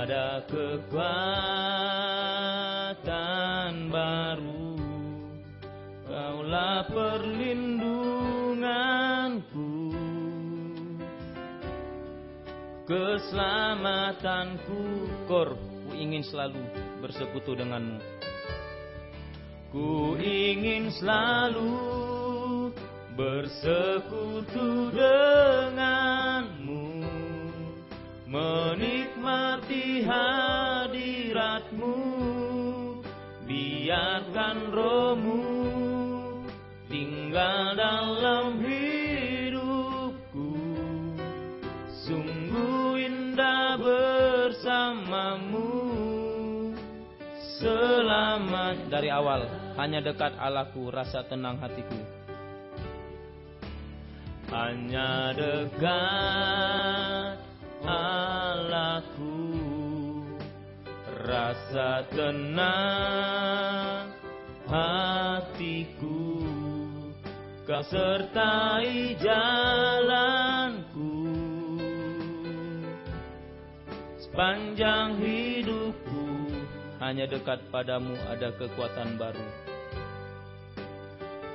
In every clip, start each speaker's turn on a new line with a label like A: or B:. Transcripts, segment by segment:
A: ada kekuatan baru. Kaulah perlindunganku, keselamatanku. Kor, ku ingin selalu bersekutu denganmu. Ku ingin selalu bersekutu denganmu, menikmati hadiratmu. Biarkan rohmu tinggal dalam hidupku. Sungguh indah bersamamu. Selamat dari awal, hanya dekat Allahku, rasa tenang hatiku. Hanya dekat Allahku, rasa tenang hatiku. Kau sertai jalanku sepanjang hidupku. Hanya dekat padamu ada kekuatan baru.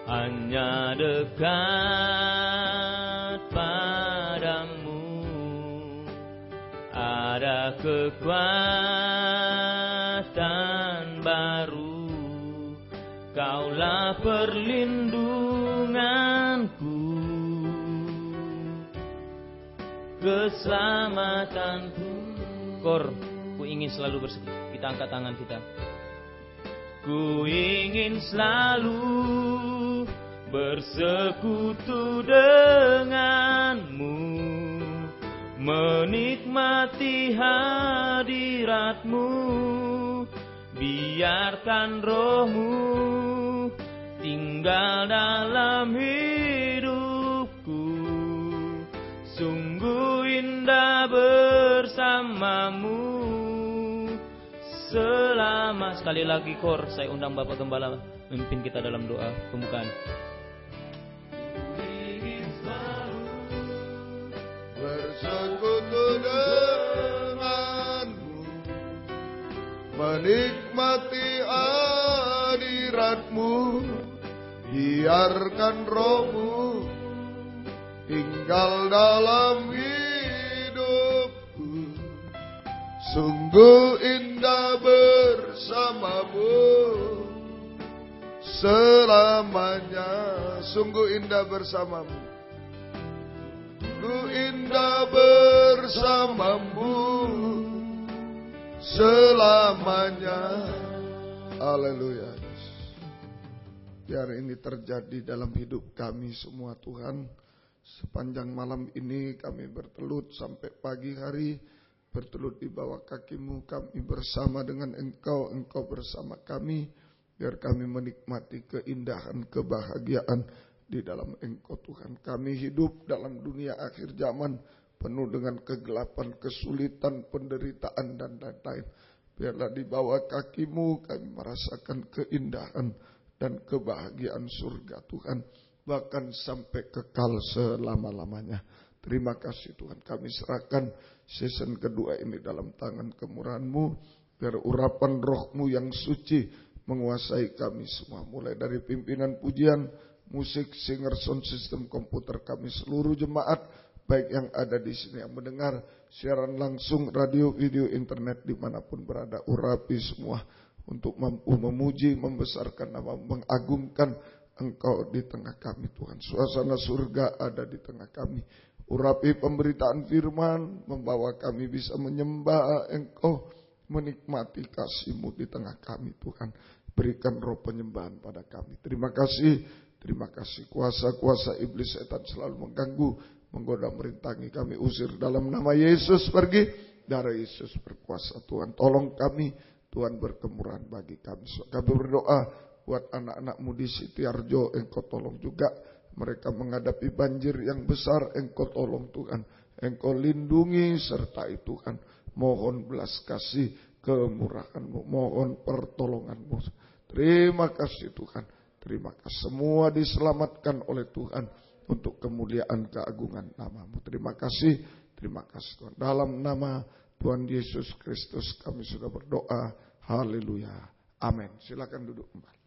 A: Hanya dekat padamu ada kekuatan baru. Kaulah perlindunganku, keselamatanku. Kor, ku ingin selalu bersekutu. Kita angkat tangan kita. Ku ingin selalu bersekutu denganmu, menikmati hadiratmu. Biarkan rohmu tinggal dalam hidupku. Sungguh indah bersamamu. Selama, sekali lagi kor, saya undang Bapak Gembala memimpin kita dalam doa pembukaan.
B: Bersekutu denganmu, menikmati hadiratmu. Biarkan rohmu tinggal dalam hidupku. Sungguh indah bersamamu selamanya. Sungguh indah bersamamu. Sungguh indah bersamamu selamanya. Haleluya. Biar ini terjadi dalam hidup kami semua Tuhan. Sepanjang malam ini kami bertelut sampai pagi hari. Bertelut di bawah kaki-Mu, kami bersama dengan Engkau, Engkau bersama kami. Biar kami menikmati keindahan, kebahagiaan di dalam Engkau Tuhan. Kami hidup dalam dunia akhir zaman penuh dengan kegelapan, kesulitan, penderitaan dan lain-lain. Biarlah di bawah kaki-Mu kami merasakan keindahan dan kebahagiaan surga Tuhan. Bahkan sampai kekal selama-lamanya. Terima kasih Tuhan, kami serahkan season kedua ini dalam tangan kemurahan-Mu. Biar urapan roh-Mu yang suci menguasai kami semua. Mulai dari pimpinan pujian, musik, singer, sound system, komputer kami, seluruh jemaat, baik yang ada di sini yang mendengar, siaran langsung, radio, video, internet, dimanapun berada, urapi semua. Untuk mampu memuji, membesarkan nama, mengagungkan Engkau di tengah kami Tuhan. Suasana surga ada di tengah kami. Urapi pemberitaan firman, membawa kami bisa menyembah Engkau, menikmati kasih-Mu di tengah kami Tuhan. Berikan roh penyembahan pada kami. Terima kasih, terima kasih. Kuasa-kuasa iblis setan selalu mengganggu, menggoda, merintangi kami. Usir dalam nama Yesus, pergi. Darah Yesus berkuasa Tuhan. Tolong kami, Tuhan berkemurahan bagi kami. Kami berdoa buat anak-anak-Mu di Sitiarjo, Engkau tolong juga. Mereka menghadapi banjir yang besar, Engkau tolong Tuhan. Engkau lindungi sertai Tuhan. Mohon belas kasih kemurahan-Mu, mohon pertolongan-Mu. Terima kasih Tuhan. Terima kasih. Semua diselamatkan oleh Tuhan untuk kemuliaan keagungan nama-Mu. Terima kasih Tuhan. Dalam nama Tuhan Yesus Kristus kami sudah berdoa. Haleluya. Amin. Silakan duduk kembali.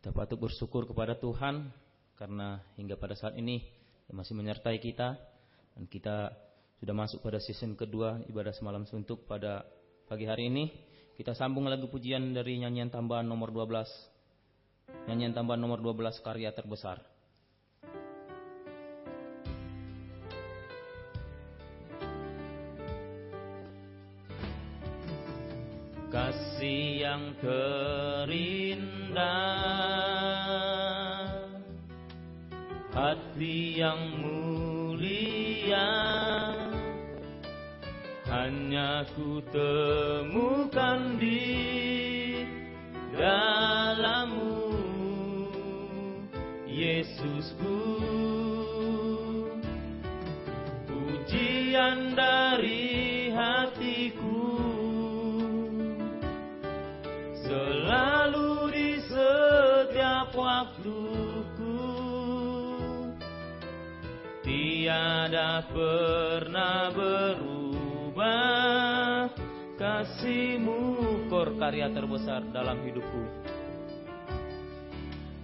A: Kita patut bersyukur kepada Tuhan karena hingga pada saat ini Dia masih menyertai kita, dan kita sudah masuk pada season kedua ibadah semalam suntuk pada pagi hari ini. Kita sambung lagu pujian dari nyanyian tambahan nomor 12. Nyanyian tambahan nomor 12, Karya Terbesar. Kasih yang terindah, hati yang mulia, hanya ku temukan di dalam-Mu, Yesusku. Pujian dari hatiku selalu di setiap waktuku, tiada pernah berubah. Kasih-Mu, kor karya terbesar dalam hidupku.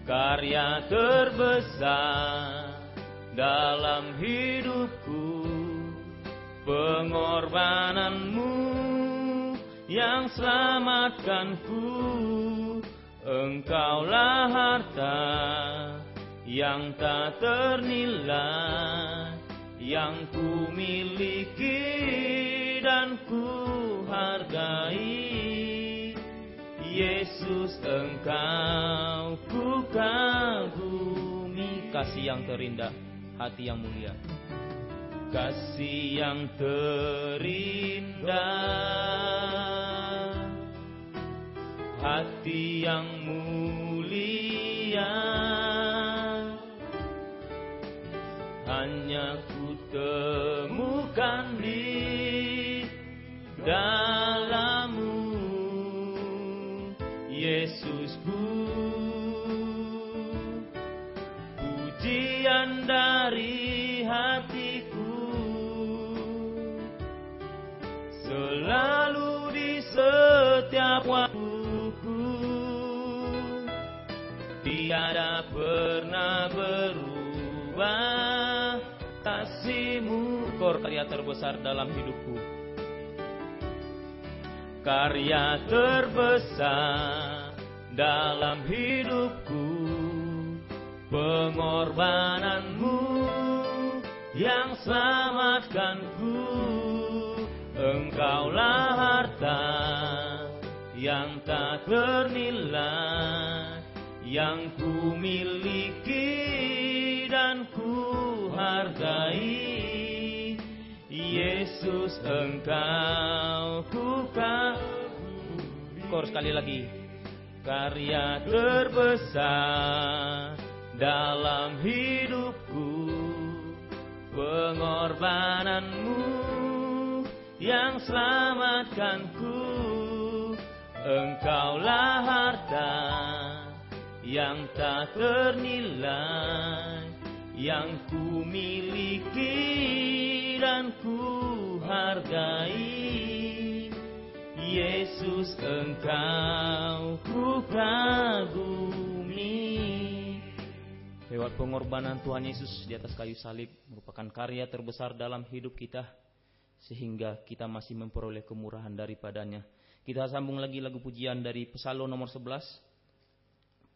A: Karya terbesar dalam hidupku, pengorbanan-Mu yang selamatkanku. Engkaulah harta yang tak ternilai, yang ku miliki dan ku hargai. Yesus, Engkau ku kagumi. Kasih yang terindah, hati yang mulia. Kasih yang terindah, hati yang mulia, hanya ku temukan di dalam-Mu, Yesusku. Pujian dari hatiku selalu di setiap waktuku, tiada pernah berubah. Kasih-Mu, kor karya terbesar dalam hidupku. Karya terbesar dalam hidupku, pengorbanan-Mu yang selamatkanku. Engkaulah harta yang tak ternilai, yang ku miliki dan ku hargai. Yesus, Engkau ku kagumi. Kor sekali lagi. Karya terbesar dalam hidupku, pengorbanan-Mu yang selamatkanku. Engkaulah harta yang tak ternilai, yang ku miliki dan ku hargai. Yesus, Engkau ku kagumi. Lewat pengorbanan Tuhan Yesus di atas kayu salib merupakan karya terbesar dalam hidup kita, sehingga kita masih memperoleh kemurahan daripadanya. Kita sambung lagi lagu pujian dari Psalm nomor 11.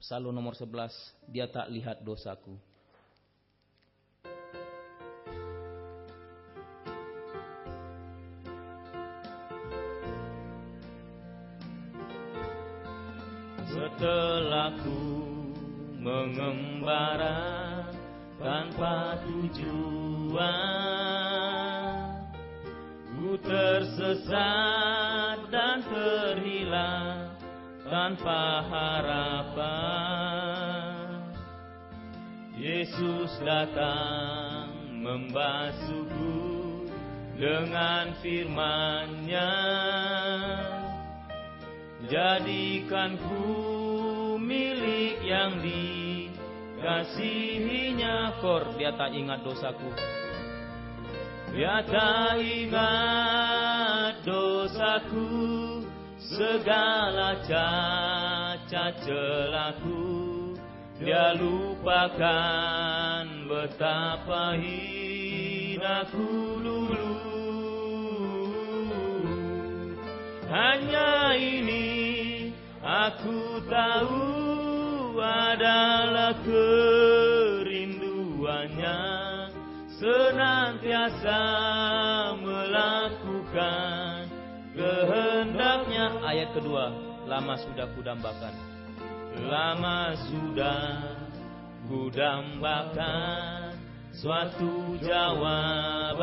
A: Psalm nomor 11, Dia tak lihat dosaku. Setelah ku mengembara tanpa tujuan, ku tersesat dan terhilang tanpa harapan. Yesus datang membasuhku dengan firman-Nya, jadikan ku milik yang kasihinya. Kor, dia tak ingat dosaku. Dia tak ingat dosaku, segala cacat celaku. Dia lupakan betapa hinaku dulu. Hanya ini aku tahu adalah kerinduannya, senantiasa melakukan kehendaknya. Ayat kedua, lama sudah kudambakan. Lama sudah kudambakan suatu jawaban.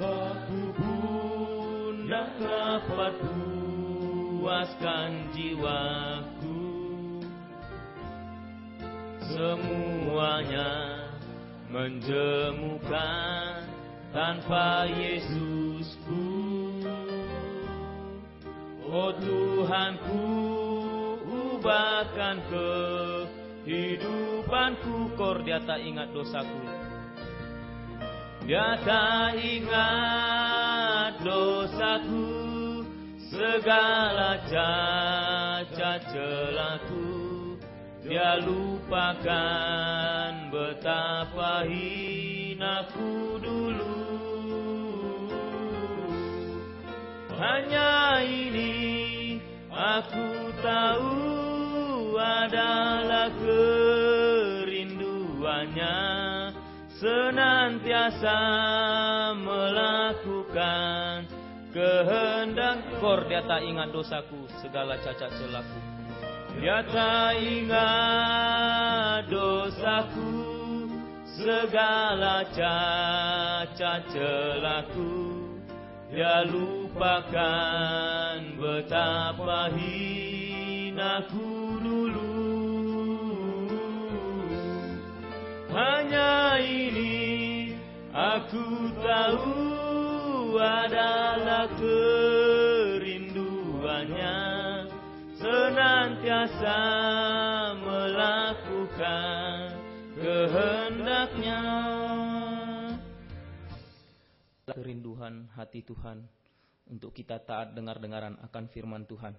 A: Aku pun tak dapat puaskan jiwaku. Semuanya menjemukan tanpa Yesusku. Oh Tuhanku, ubahkan kehidupanku. Kor, dia tak ingat dosaku. Dia tak ingat dosaku, segala cacat celaku. Dia lupakan betapa hinaku dulu. Hanya ini aku tahu adalah kerinduannya, senantiasa melakukan kehendak. Kor, dia tak ingat dosaku, segala cacat celaku. Dia tak ingat dosaku, segala cacat celaku. Dia lupakan betapa hinaku dulu. Hanya ini aku tahu adalah kerinduannya, senantiasa melakukan kehendaknya. Kerinduan hati Tuhan untuk kita taat dengar-dengaran akan firman Tuhan.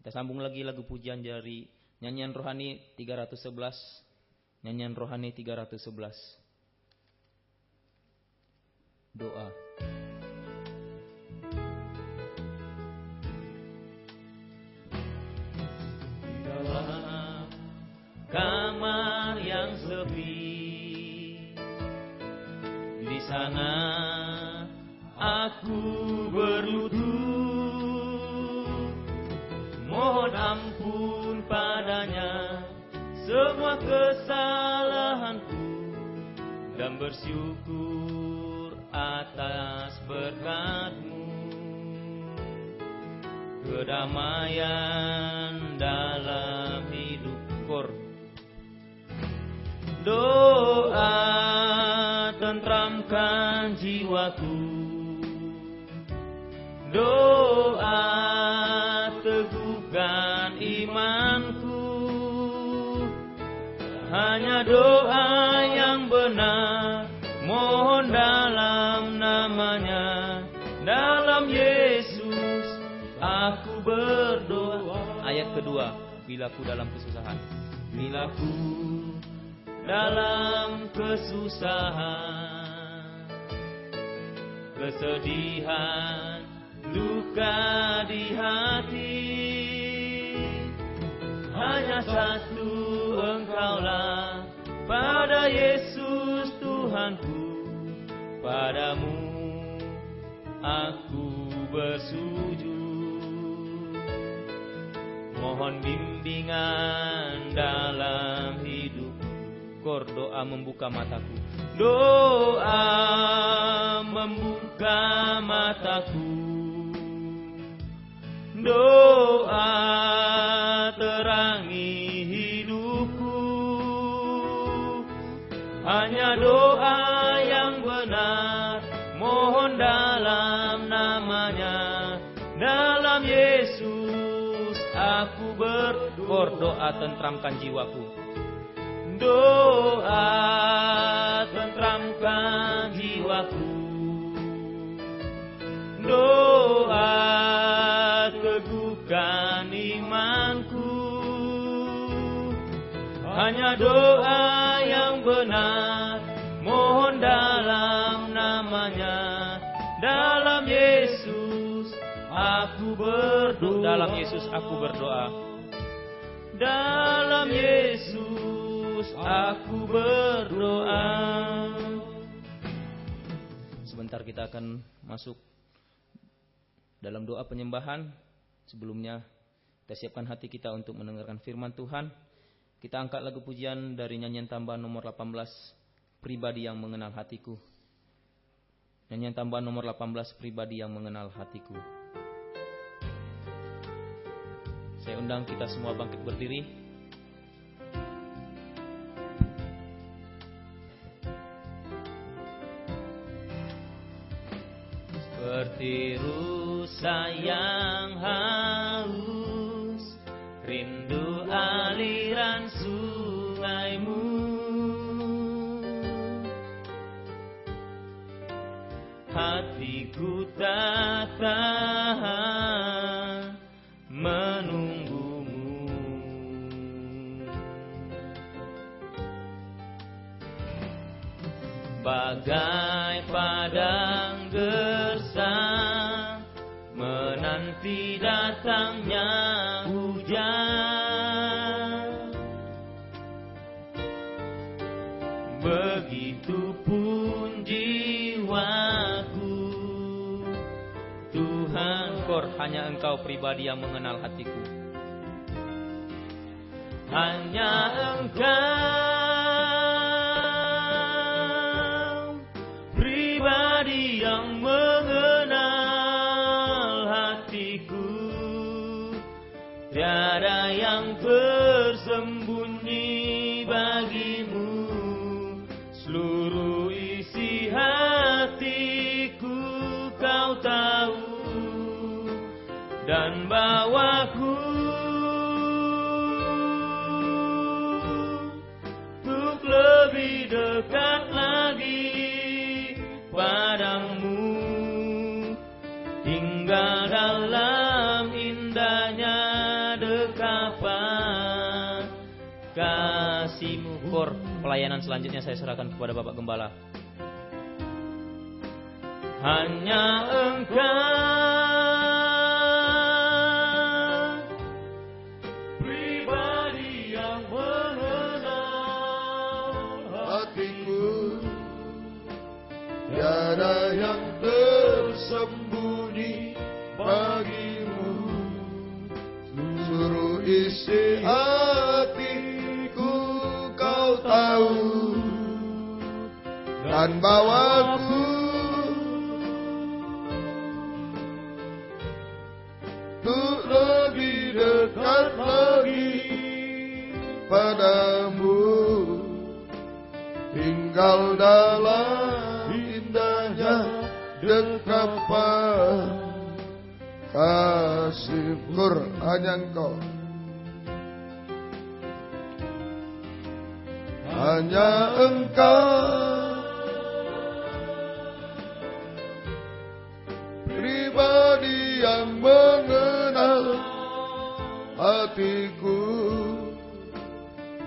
A: Kita sambung lagi lagu pujian dari nyanyian rohani 311. Nyanyian rohani 311. Doa. Dalam kamar yang sepi, di sana aku berlutut, mohon ampun padanya semua kesalahanku, dan bersyukur atas berkat-Mu. Kedamaian dalam hidup. Kor, doa tentramkan jiwaku, doa teguhkan imanku. Hanya doa yang benar, mohon dalam namanya, dalam Yesus aku berdoa. Ayat kedua, bila ku dalam kesusahan. Bila ku dalam kesusahan, kesedihan, luka di hati, hanya satu Engkaulah, pada Yesus Tuhanku. Padamu aku bersujud, mohon bimbingan dalam hidup. Kor, doa membuka mataku, doa membuka mataku, doa terangi hidupku. Hanya doa yang benar, mohon dalam namanya, dalam Yesus aku berdoa. Kor, doa tentramkan jiwaku. Doa tentramkan jiwaku. Doa teguhkan imanku. Hanya doa yang benar, mohon dalam namanya. Dalam Yesus aku berdoa. Dalam Yesus aku berdoa. Dalam Yesus aku berdoa. Sebentar kita akan masuk dalam doa penyembahan. Sebelumnya kita siapkan hati kita untuk mendengarkan firman Tuhan. Kita angkat lagu pujian dari nyanyian tambahan nomor 18, Pribadi yang Mengenal Hatiku. Nyanyian tambahan nomor 18, Pribadi yang Mengenal Hatiku. Saya undang kita semua bangkit berdiri. Seperti rusa yang haus, rindu aliran sungaimu. Hatiku tak tahan menunggumu. Bagai padang gersang menanti datangnya hujan, begitupun jiwaku. Tuhan, Kor, hanya Engkau pribadi yang mengenal hatiku. Hanya Engkau pribadi yang mengenal hatiku. Tiada yang tersembunyi bagimu. Seluruh isi hatiku Kau tahu, dan bawaku untuk lebih dekat lagi padamu, tinggal dalam indahnya dekapan kasih-Mu. Kor, pelayanan selanjutnya saya serahkan kepada Bapak Gembala. Hanya Engkau pribadi yang mengenal hatiku.
B: Tiada yang tersembunyi bagimu. Seluruh isi hatiku Kau tahu, dan bawaku untuk lebih dekat lagi padamu, tinggal dalam indahnya dekapan kasih-Mu. Hanya Engkau, hanya Engkau pribadi yang mengenal hatiku.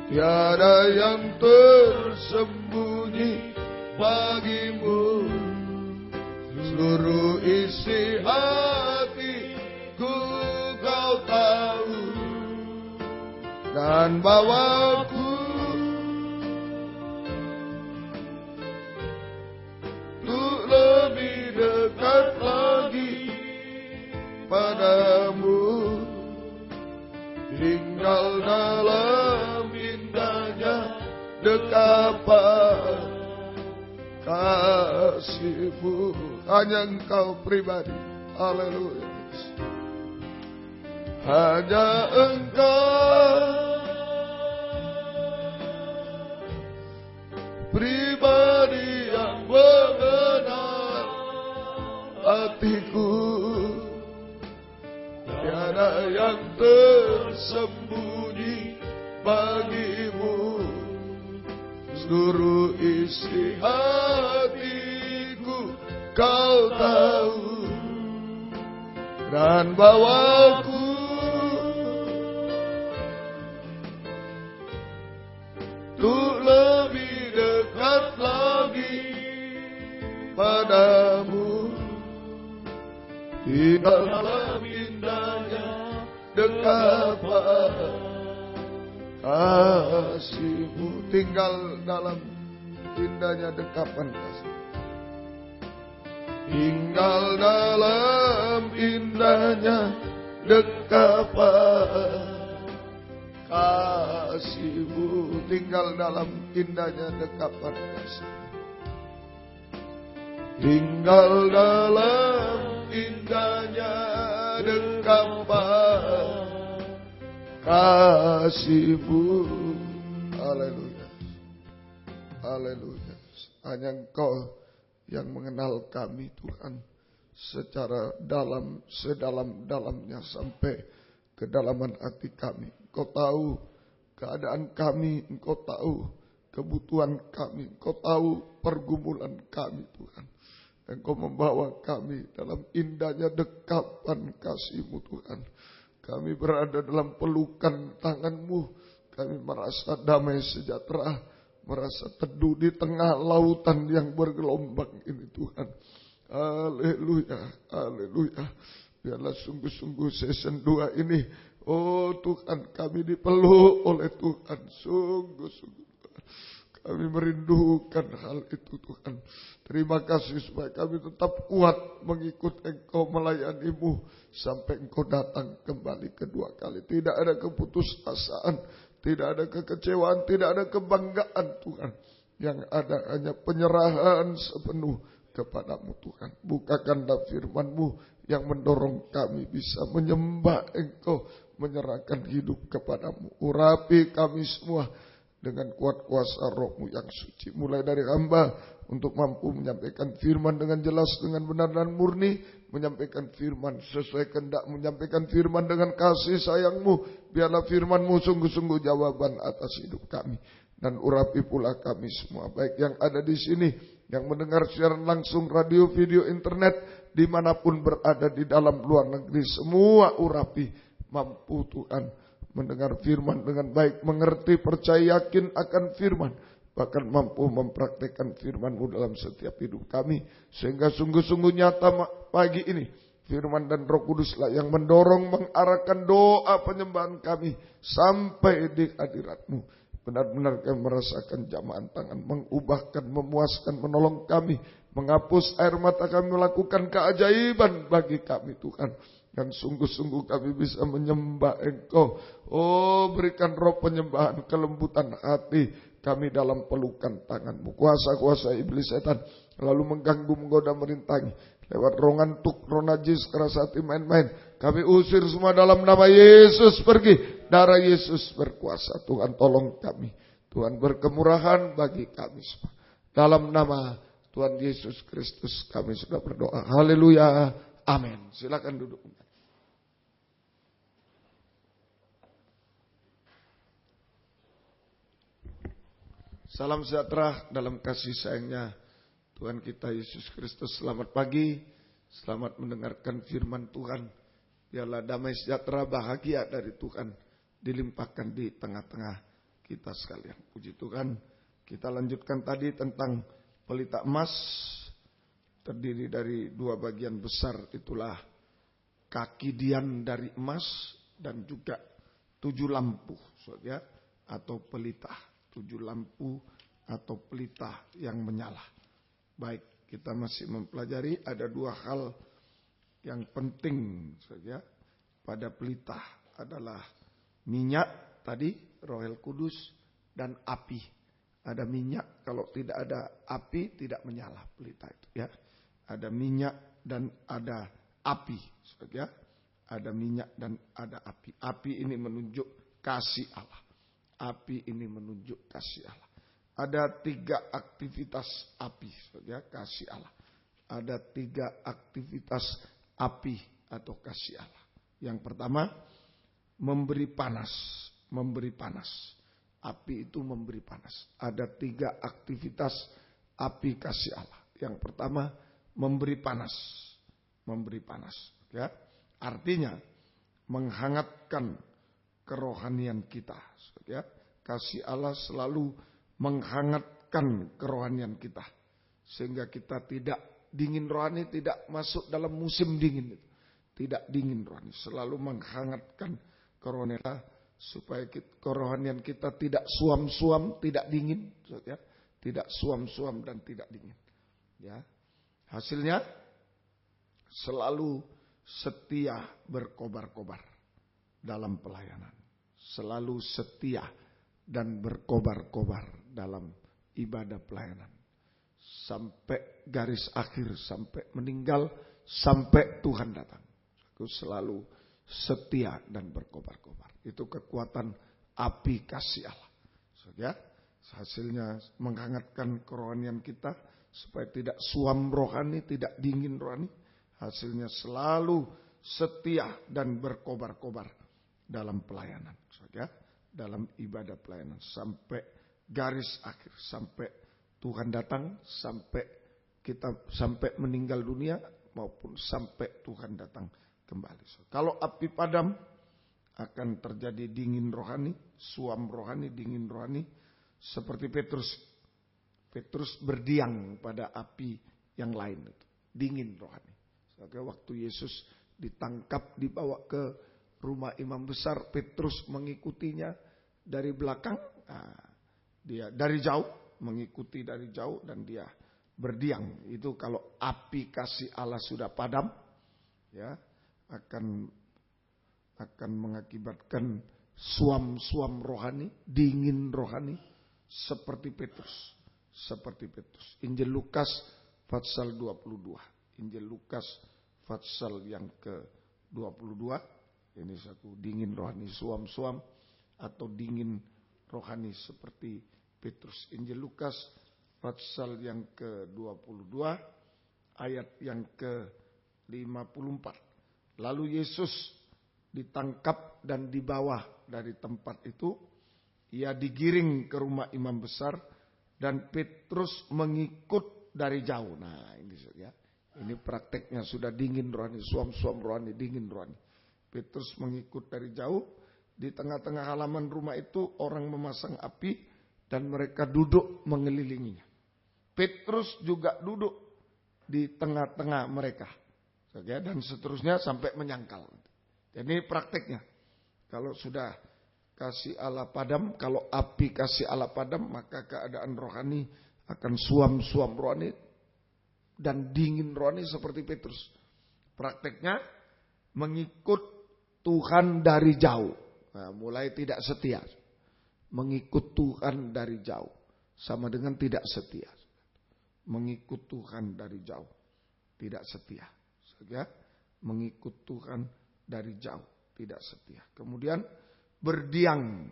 B: Tiada yang tersembunyi bagimu. Seluruh isi hatiku Kau tahu, dan bawaku untuk lebih dekat lagi padamu, tinggal dalam indahnya dekapan kasih-Mu. Hanya Engkau pribadi, haleluya. Hanya Engkau pribadi yang mengenal hatiku. Tiada yang tersembunyi bagimu, seluruh isi hatiku kau tahu, dan bawaku untuk lebih dekat lagi padamu, di dalam indahnya dekapan kasih-Mu, tinggal dalam indahnya dekapan kasih, tinggal dalam indahnya dekapan kasih-Mu, tinggal dalam indahnya dekapan kasih, tinggal dalam indahnya dekapan kasih-Mu. Haleluya, haleluya. Hanya Engkau yang mengenal kami Tuhan secara dalam, sedalam-dalamnya sampai kedalaman hati kami. Engkau tahu keadaan kami, Engkau tahu kebutuhan kami, Engkau tahu pergumulan kami Tuhan. Engkau membawa kami dalam indahnya dekapan kasih-Mu Tuhan. Kami berada dalam pelukan tangan-Mu. Kami merasa damai sejahtera, merasa teduh di tengah lautan yang bergelombang ini Tuhan. Haleluya, haleluya. Biarlah sungguh-sungguh season 2 ini, oh Tuhan, kami dipeluk oleh Tuhan. Sungguh-sungguh kami merindukan hal itu Tuhan. Terima kasih supaya kami tetap kuat mengikut Engkau, melayani-Mu sampai Engkau datang kembali kedua kali. Tidak ada keputusasaan, tidak ada kekecewaan, tidak ada kebanggaan Tuhan. Yang ada hanya penyerahan sepenuh kepada-Mu Tuhan. Bukakanlah firman-Mu yang mendorong kami bisa menyembah Engkau, menyerahkan hidup kepada-Mu. Urapi kami semua dengan kuat kuasa Roh-Mu yang suci. Mulai dari hamba untuk mampu menyampaikan firman dengan jelas, dengan benar dan murni. Menyampaikan firman sesuai kehendak, menyampaikan firman dengan kasih sayang-Mu. Biarlah firman-Mu sungguh-sungguh jawaban atas hidup kami. Dan urapi pula kami semua, baik yang ada di sini, yang mendengar siaran langsung radio, video, internet, dimanapun berada di dalam luar negeri. Semua urapi, mampu Tuhan mendengar firman dengan baik, mengerti, percaya, yakin akan firman, bahkan mampu mempraktekkan firman-Mu dalam setiap hidup kami, sehingga sungguh-sungguh nyata pagi ini firman dan Roh Kuduslah yang mendorong, mengarahkan doa penyembahan kami sampai di hadirat-Mu. Benar-benar kami merasakan jamahan tangan, mengubahkan, memuaskan, menolong kami, menghapus air mata kami, melakukan keajaiban bagi kami Tuhan. Dan sungguh-sungguh kami bisa menyembah Engkau. Oh, berikan roh penyembahan, kelembutan hati kami dalam pelukan tangan-Mu. Kuasa-kuasa iblis setan lalu mengganggu, menggoda, merintangi lewat roh ngantuk, roh najis, keras hati, main-main, kami usir semua dalam nama Yesus. Pergi, darah Yesus berkuasa. Tuhan tolong kami, Tuhan berkemurahan bagi kami semua. Dalam nama Tuhan Yesus Kristus kami sudah berdoa. Haleluya, amin. Silakan duduk. Salam sejahtera dalam kasih sayangnya Tuhan kita Yesus Kristus. Selamat pagi, selamat mendengarkan firman Tuhan. Biarlah damai sejahtera, bahagia dari Tuhan dilimpahkan di tengah-tengah kita sekalian. Puji Tuhan. Kita lanjutkan tadi tentang pelita emas, terdiri dari 2 bagian besar, itulah kaki dian dari emas dan juga 7 lampu, ya, atau pelita. 7 lampu atau pelita yang menyala. Baik, kita masih mempelajari ada 2 hal yang penting saja pada pelita, adalah minyak tadi, Roh Kudus, dan api. Ada minyak, kalau tidak ada api tidak menyala pelita itu, ya. Ada minyak dan ada api, ya. Ada minyak dan ada api. Api ini menunjuk kasih Allah. Api ini menunjuk kasih Allah. Ada 3 aktivitas api, ya, kasih Allah. Ada 3 aktivitas api atau kasih Allah. Yang pertama, memberi panas. Memberi panas. Api itu memberi panas. Ada 3 aktivitas api kasih Allah. Yang pertama, memberi panas. Memberi panas. Ya. Artinya, menghangatkan kerohanian kita. Ya. Kasih Allah selalu menghangatkan kerohanian kita. Sehingga kita tidak dingin rohani, tidak masuk dalam musim dingin. Tidak dingin rohani. Selalu menghangatkan kerohanian kita. Supaya kerohanian kita tidak suam-suam, tidak dingin, ya. Tidak suam-suam dan tidak dingin. Ya. Hasilnya selalu setia berkobar-kobar dalam pelayanan. Selalu setia dan berkobar-kobar dalam ibadah pelayanan. Sampai garis akhir, sampai meninggal, sampai Tuhan datang. Aku selalu setia dan berkobar-kobar. Itu kekuatan api kasih Allah. Ya, hasilnya menghangatkan kerohanian kita supaya tidak suam rohani, tidak dingin rohani. Hasilnya selalu setia dan berkobar-kobar dalam pelayanan. Ya, dalam ibadah pelayanan sampai garis akhir, sampai Tuhan datang, sampai meninggal dunia maupun sampai Tuhan datang kembali. Kalau api padam, akan terjadi dingin rohani, suam rohani, dingin rohani. Seperti Petrus. Petrus berdiam pada api yang lain. Dingin rohani. Waktu Yesus ditangkap, dibawa ke rumah imam besar, Petrus mengikutinya dari belakang. Dia dari jauh, mengikuti dari jauh dan dia berdiam. Itu kalau api kasih Allah sudah padam, ya, akan mengakibatkan suam-suam rohani, dingin rohani seperti Petrus. Seperti Petrus. Injil Lukas pasal 22. Injil Lukas pasal yang ke-22. Ini satu dingin rohani, suam-suam atau dingin rohani seperti Petrus. Injil Lukas pasal yang ke-22 ayat yang ke-54. Lalu Yesus ditangkap dan dibawa dari tempat itu. Ia digiring ke rumah imam besar dan Petrus mengikut dari jauh. Nah, ini ya. Ini prakteknya sudah dingin rohani, suam-suam rohani, dingin rohani. Petrus mengikut dari jauh. Di tengah-tengah halaman rumah itu orang memasang api dan mereka duduk mengelilinginya. Petrus juga duduk di tengah-tengah mereka. Dan seterusnya sampai menyangkal. Jadi prakteknya, kalau sudah kasih Allah padam, kalau api kasih Allah padam, maka keadaan rohani akan suam-suam rohani dan dingin rohani seperti Petrus. Prakteknya mengikut Tuhan dari jauh. Nah, mulai tidak setia. Mengikut Tuhan dari jauh sama dengan tidak setia. Mengikut Tuhan dari jauh, tidak setia. Ya, mengikut Tuhan dari jauh, tidak setia. Kemudian berdiam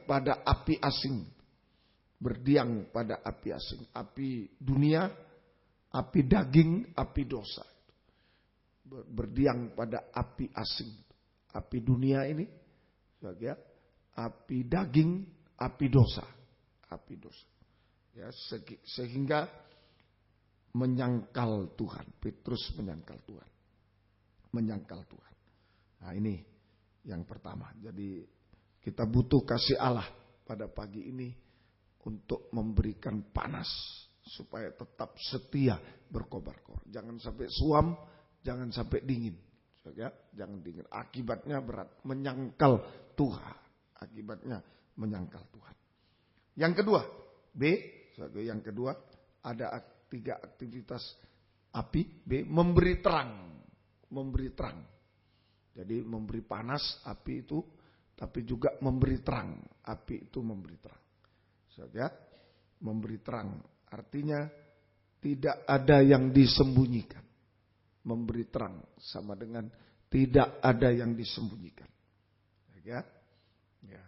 B: pada api asing. Berdiam pada api asing. Api dunia, api daging, api dosa. Berdiam pada api asing. Api dunia ini, ya, api daging, api dosa. Api dosa. Ya, sehingga menyangkal Tuhan. Petrus menyangkal Tuhan. Menyangkal Tuhan. Nah, ini yang pertama. Jadi kita butuh kasih Allah pada pagi ini untuk memberikan panas supaya tetap setia berkobar-kobar. Jangan sampai suam, jangan sampai dingin. Ya, jangan dingin. Akibatnya berat, menyangkal Tuhan. Akibatnya menyangkal Tuhan. Yang kedua, yang kedua ada 3 aktivitas api. B, memberi terang. Memberi terang. Jadi memberi panas api itu, tapi juga memberi terang. Api itu memberi terang. Ya, memberi terang artinya tidak ada yang disembunyikan. Memberi terang sama dengan tidak ada yang disembunyikan. Ya. Ya.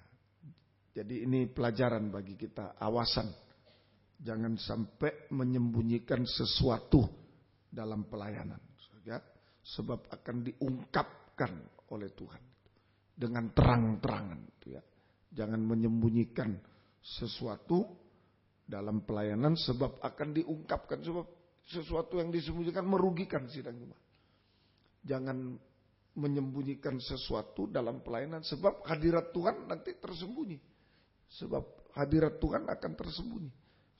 B: Jadi ini pelajaran bagi kita, awasan. Jangan sampai menyembunyikan sesuatu dalam pelayanan. Ya. Sebab akan diungkapkan oleh Tuhan dengan terang-terangan, ya. Jangan menyembunyikan sesuatu dalam pelayanan sebab akan diungkapkan. Sebab sesuatu yang disembunyikan merugikan sidang jemaat. Jangan menyembunyikan sesuatu dalam pelayanan sebab hadirat Tuhan nanti tersembunyi. Sebab hadirat Tuhan akan tersembunyi.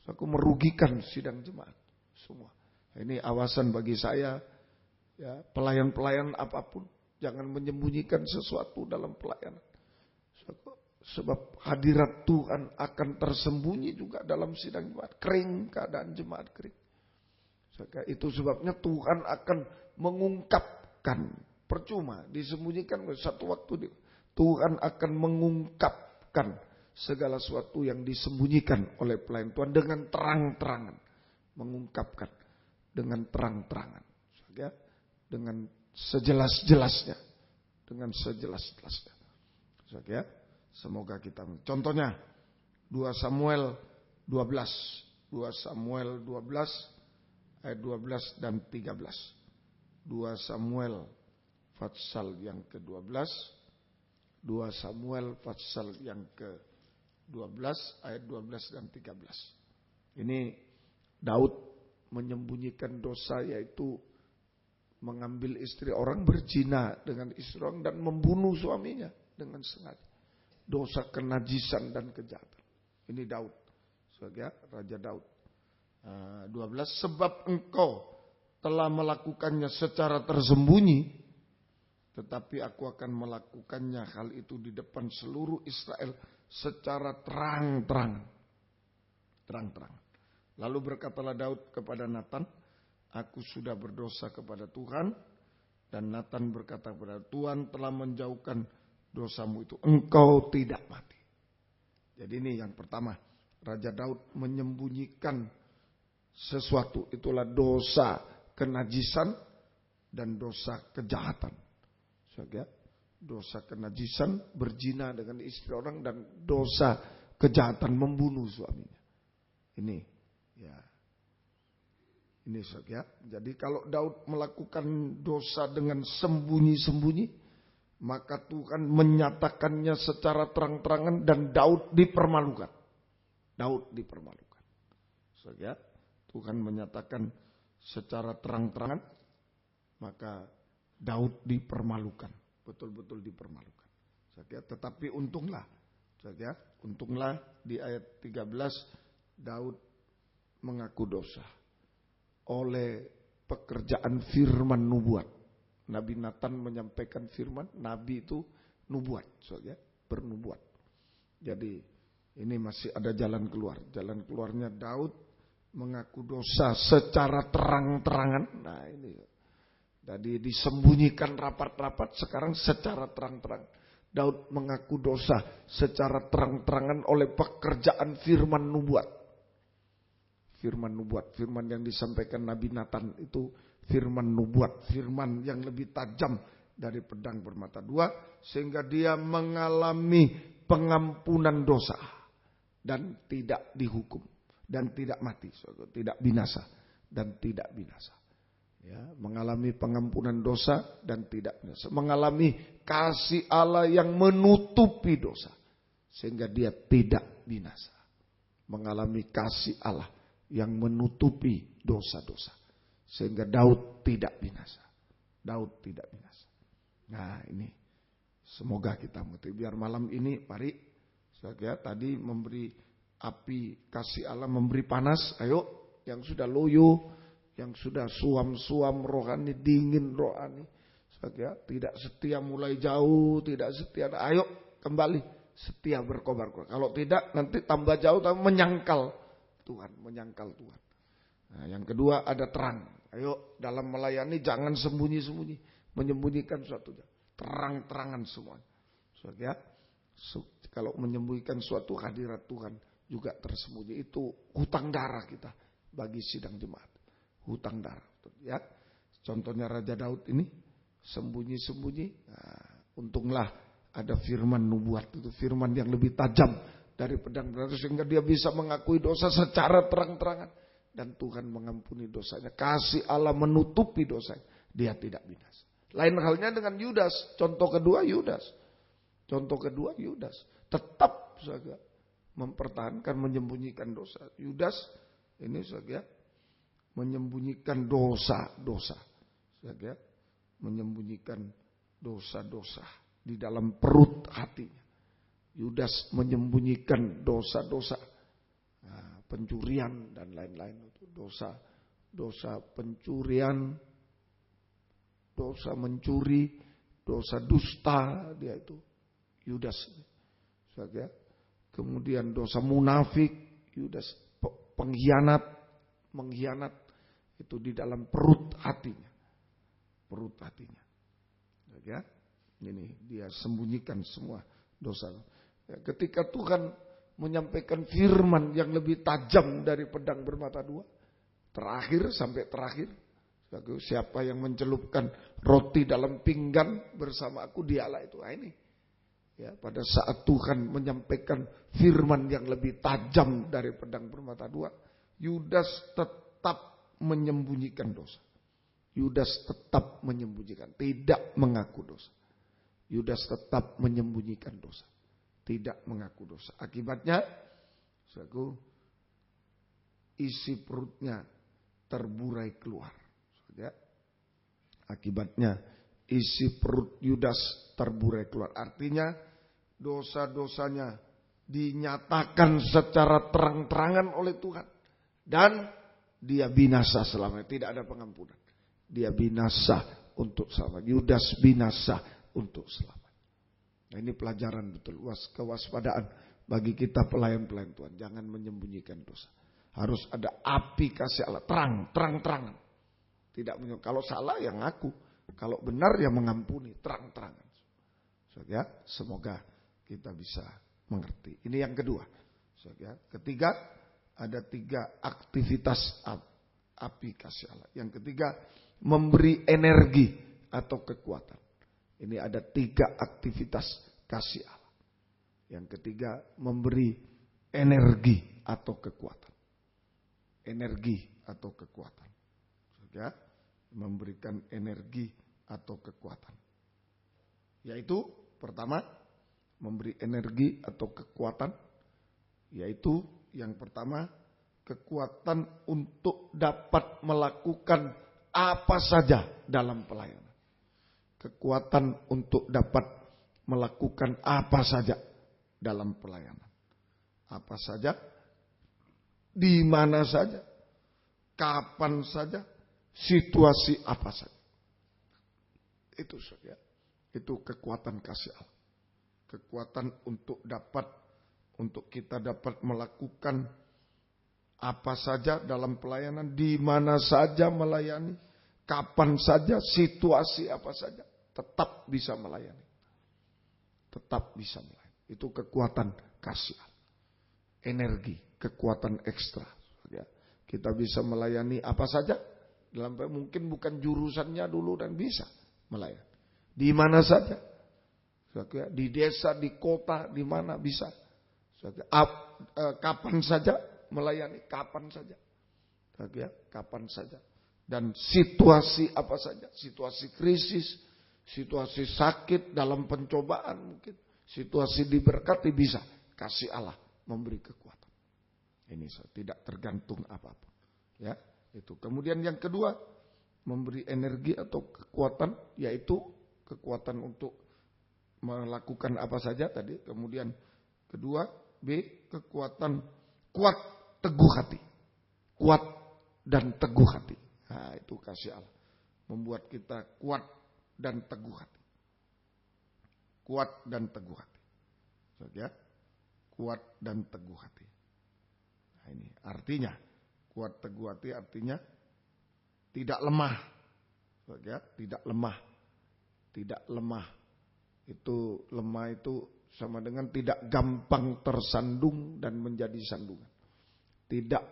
B: Aku merugikan sidang jemaat semua. Ini awasan bagi saya, ya, pelayan-pelayan apapun, jangan menyembunyikan sesuatu dalam pelayanan. Sebab hadirat Tuhan akan tersembunyi juga dalam sidang jemaat. Kering, keadaan jemaat kering. Itu sebabnya Tuhan akan mengungkapkan. Percuma disembunyikan satu waktu. Tuhan akan mengungkapkan segala sesuatu yang disembunyikan oleh pelayan Tuhan dengan terang-terangan. Mengungkapkan dengan terang-terangan. Dengan sejelas-jelasnya. Dengan sejelas-jelasnya. Semoga kita. Contohnya 2 Samuel 12. 2 Samuel 12 ayat 12 dan 13. 2 Samuel pasal yang ke-12. 2 Samuel pasal yang ke-12 ayat 12 dan 13. Ini Daud menyembunyikan dosa, yaitu mengambil istri orang, berzina dengan istri orang dan membunuh suaminya dengan sengaja. Dosa kenajisan dan kejahatan. Ini Daud, Raja Daud. 12, sebab engkau telah melakukannya secara tersembunyi, tetapi aku akan melakukannya hal itu di depan seluruh Israel secara terang-terangan. Terang-terangan. Lalu berkatalah Daud kepada Natan, aku sudah berdosa kepada Tuhan. Dan Natan berkata kepada Tuhan telah menjauhkan dosamu itu, engkau tidak mati. Jadi ini yang pertama, Raja Daud menyembunyikan sesuatu, itulah dosa kenajisan dan dosa kejahatan. Dosa kenajisan, berzina dengan istri orang, dan dosa kejahatan, membunuh suaminya. Ini, ya. Ini jadi kalau Daud melakukan dosa dengan sembunyi-sembunyi, maka Tuhan menyatakannya secara terang-terangan dan Daud dipermalukan. Daud dipermalukan. Tuhan menyatakan secara terang-terangan, maka Daud dipermalukan. Betul-betul dipermalukan. Tetapi untunglah. Untunglah di ayat 13 Daud mengaku dosa oleh pekerjaan firman nubuat. Nabi Natan menyampaikan firman, nabi itu nubuat, bernubuat. Jadi ini masih ada jalan keluar. Jalan keluarnya Daud mengaku dosa secara terang-terangan. Nah ini, jadi disembunyikan rapat-rapat, sekarang secara terang-terang. Daud mengaku dosa secara terang-terangan oleh pekerjaan firman nubuat. Firman nubuat, firman yang disampaikan Nabi Natan itu firman nubuat, firman yang lebih tajam dari pedang bermata dua, sehingga dia mengalami pengampunan dosa dan tidak dihukum dan tidak mati, tidak binasa dan tidak binasa. Ya, mengalami pengampunan dosa dan tidak binasa, mengalami kasih Allah yang menutupi dosa sehingga dia tidak binasa, mengalami kasih Allah yang menutupi dosa-dosa sehingga Daud tidak binasa. Daud tidak binasa. Nah ini semoga kita mengerti. Biar malam ini mari tadi memberi api kasih Allah, memberi panas. Ayo yang sudah loyo, yang sudah suam-suam rohani, dingin rohani, tidak setia mulai jauh, tidak setia, ayo kembali setia berkobar-kobar. Kalau tidak nanti tambah jauh, tambah menyangkal Tuhan, menyangkal Tuhan. Nah, yang kedua ada terang. Ayo dalam melayani jangan sembunyi-sembunyi, menyembunyikan suatu, terang-terangan semua. Kalau menyembunyikan suatu, hadirat Tuhan juga tersembunyi. Itu hutang darah kita bagi sidang jemaat. Hutang darah. Ya, contohnya Raja Daud ini sembunyi-sembunyi. Nah, untunglah ada firman nubuat, itu firman yang lebih tajam dari pedang bermata sehingga dia bisa mengakui dosa secara terang-terangan. Dan Tuhan mengampuni dosanya. Kasih Allah menutupi dosanya. Dia tidak binasa. Lain halnya dengan Yudas. Contoh kedua Yudas. Tetap saudara, mempertahankan, menyembunyikan dosa. Yudas ini saudara, menyembunyikan dosa-dosa. Saudara, menyembunyikan dosa-dosa di dalam perut hatinya. Yudas menyembunyikan dosa-dosa, pencurian dan lain-lain itu dosa pencurian, dosa mencuri, dosa dusta, dia itu Yudas. Saudara, kemudian dosa munafik, Yudas mengkhianat itu di dalam perut hatinya. Perut hatinya. Ya, ini dia sembunyikan semua dosa. Ya, ketika Tuhan menyampaikan firman yang lebih tajam dari pedang bermata dua, terakhir sampai terakhir, siapa yang mencelupkan roti dalam pinggan bersama aku, dialah itu. Nah, ini ya, pada saat Tuhan menyampaikan firman yang lebih tajam dari pedang bermata dua, Yudas tetap menyembunyikan dosa. Yudas tetap menyembunyikan, tidak mengaku dosa. Yudas tetap menyembunyikan dosa, tidak mengaku dosa. Akibatnya, saudaraku, isi perutnya terburai keluar. Saudara, akibatnya isi perut Yudas terburai keluar. Artinya dosa-dosanya dinyatakan secara terang-terangan oleh Tuhan. Dan dia binasa selamanya, tidak ada pengampunan. Dia binasa untuk selamanya. Yudas binasa untuk selamanya. Nah, ini pelajaran betul, kewaspadaan bagi kita pelayan-pelayan Tuhan. Jangan menyembunyikan dosa. Harus ada api kasih Allah, terang-terangan. Tidak menyembunyikan. Kalau salah ya ngaku, kalau benar ya mengampuni, terang-terangan. Saudara, semoga kita bisa mengerti. Ini yang kedua. Saudara, ketiga, ada 3 aktivitas api kasih Allah. Yang ketiga, memberi energi atau kekuatan. Ini ada 3 aktivitas kasih Allah. Yang ketiga, memberi energi atau kekuatan. Energi atau kekuatan. Ya, memberikan energi atau kekuatan. Yaitu pertama, memberi energi atau kekuatan. Yaitu yang pertama, kekuatan untuk dapat melakukan apa saja dalam pelayanan. Kekuatan untuk dapat melakukan apa saja dalam pelayanan. Apa saja, di mana saja, kapan saja, situasi apa saja. Itu saja. Itu kekuatan kasih Allah. Kekuatan untuk kita dapat melakukan apa saja dalam pelayanan, di mana saja melayani, kapan saja, situasi apa saja, tetap bisa melayani. Tetap bisa melayani. Itu kekuatan kasih Allah. Energi, kekuatan ekstra. Ya. Kita bisa melayani apa saja. Dalam mungkin bukan jurusannya dulu dan bisa melayani. Di mana saja. Di desa, di kota, di mana bisa. Kapan saja melayani, kapan saja. Kapan saja. Dan situasi apa saja. Situasi krisis, situasi sakit, dalam pencobaan mungkin. Situasi diberkati bisa. Kasih Allah memberi kekuatan. Ini tidak tergantung apapun. Ya, itu. Kemudian yang kedua, memberi energi atau kekuatan, yaitu kekuatan untuk melakukan apa saja tadi. Kemudian kedua, B, kekuatan kuat teguh hati. Kuat dan teguh hati. Nah, itu kasih Allah. Membuat kita kuat dan teguh hati. Kuat dan teguh hati. Ya, kuat dan teguh hati. Nah, ini artinya kuat teguh hati artinya tidak lemah. Ya, tidak lemah. Tidak lemah. Itu lemah itu sama dengan tidak gampang tersandung dan menjadi sandungan. Tidak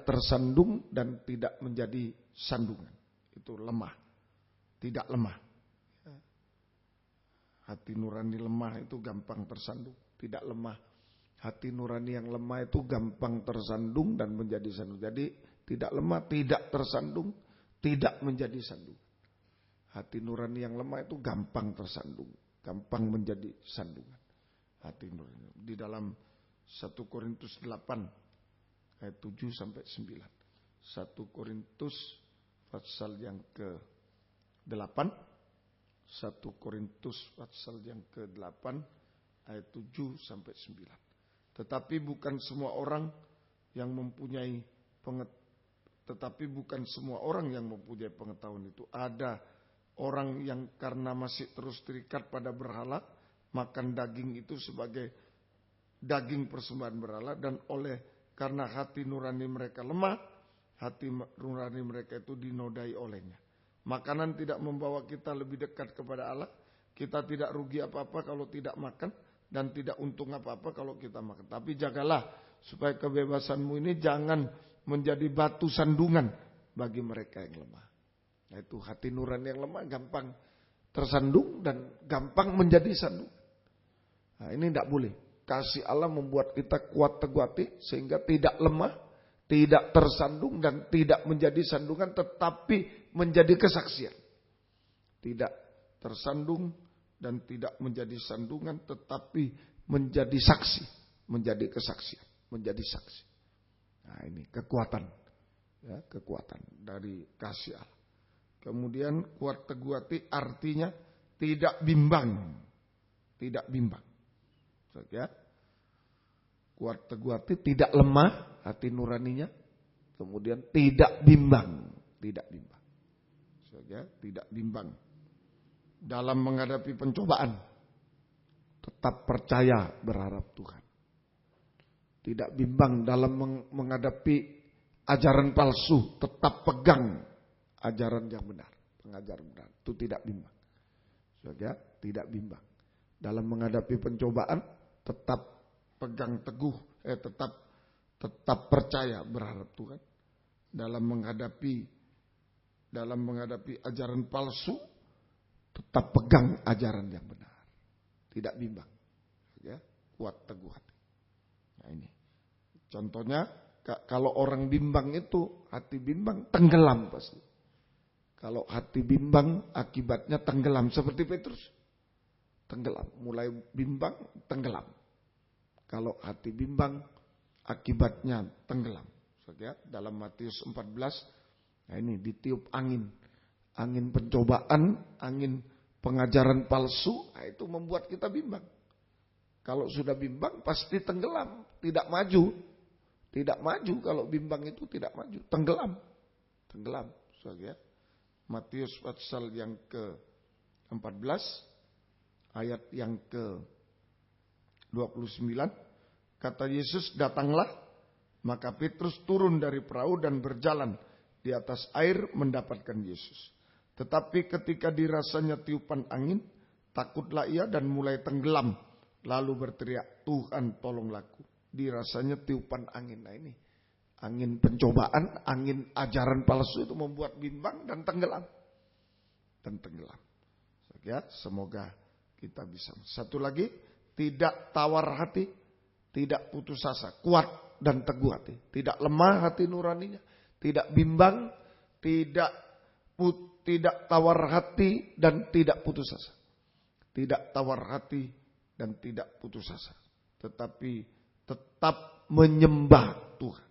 B: tersandung dan tidak menjadi sandungan. Itu lemah. Tidak lemah. Hati nurani lemah itu gampang tersandung. Tidak lemah. Hati nurani yang lemah itu gampang tersandung dan menjadi sandung. Jadi tidak lemah, tidak tersandung, tidak menjadi sandung. Hati nurani yang lemah itu gampang tersandung, gampang menjadi sandungan. hati nurani. Di dalam 1 Korintus 8 ayat 7 sampai 9. 1 Korintus pasal yang ke-8. 1 Korintus pasal yang ke-8 ayat 7 sampai 9. Tetapi bukan semua orang yang mempunyai pengetahuan itu. Ada orang yang karena masih terus terikat pada berhala, makan daging itu sebagai daging persembahan berhala, dan karena hati nurani mereka lemah, hati nurani mereka itu dinodai olehnya. Makanan tidak membawa kita lebih dekat kepada Allah. Kita tidak rugi apa-apa kalau tidak makan, dan tidak untung apa-apa kalau kita makan. Tapi jagalah supaya kebebasanmu ini jangan menjadi batu sandungan bagi mereka yang lemah. Yaitu hati nurani yang lemah gampang tersandung dan gampang menjadi sandung. Nah, ini tidak boleh. Kasih Allah membuat kita kuat teguh hati sehingga tidak lemah, tidak tersandung dan tidak menjadi sandungan, tetapi menjadi kesaksian. Tidak tersandung dan tidak menjadi sandungan, tetapi menjadi saksi, menjadi kesaksian, menjadi saksi. Nah, ini kekuatan, ya, kekuatan dari kasih Allah. Kemudian kuat teguh hati artinya tidak bimbang, tidak bimbang. Ya. Kuat teguh hati tidak lemah hati nuraninya, kemudian tidak bimbang, tidak bimbang. Ya, tidak bimbang dalam menghadapi pencobaan, tetap percaya berharap Tuhan. Tidak bimbang dalam menghadapi ajaran palsu, tetap pegang ajaran yang benar, pengajaran benar. Itu tidak bimbang. Ya, tidak bimbang dalam menghadapi pencobaan, tetap pegang teguh, tetap percaya berharap Tuhan. Dalam menghadapi ajaran palsu, tetap pegang ajaran yang benar. Tidak bimbang. Ya, kuat teguh hati. Nah, ini. Contohnya, kalau orang bimbang itu, hati bimbang, tenggelam pasti. Kalau hati bimbang, akibatnya tenggelam. Seperti Petrus. Tenggelam. Mulai bimbang, tenggelam. Kalau hati bimbang, akibatnya tenggelam. Ya, dalam Matius 14, nah ini ditiup angin. Angin pencobaan, angin pengajaran palsu, nah itu membuat kita bimbang. Kalau sudah bimbang pasti tenggelam, tidak maju. Tidak maju kalau bimbang itu tidak maju, tenggelam. Tenggelam. Ya. Matius pasal yang ke-14 ayat yang ke-29, kata Yesus, datanglah, maka Petrus turun dari perahu dan berjalan di atas air mendapatkan Yesus. Tetapi ketika dirasanya tiupan angin, takutlah ia dan mulai tenggelam. Lalu berteriak, Tuhan tolonglah aku. Dirasanya tiupan angin. Nah ini, angin pencobaan, angin ajaran palsu itu membuat bimbang dan tenggelam. Dan tenggelam. Ya, semoga kita bisa. Satu lagi, tidak tawar hati, tidak putus asa, kuat dan teguh hati. Tidak lemah hati nuraninya, tidak bimbang, tidak tawar hati dan tidak putus asa. Tidak tawar hati dan tidak putus asa. Tetapi tetap menyembah Tuhan.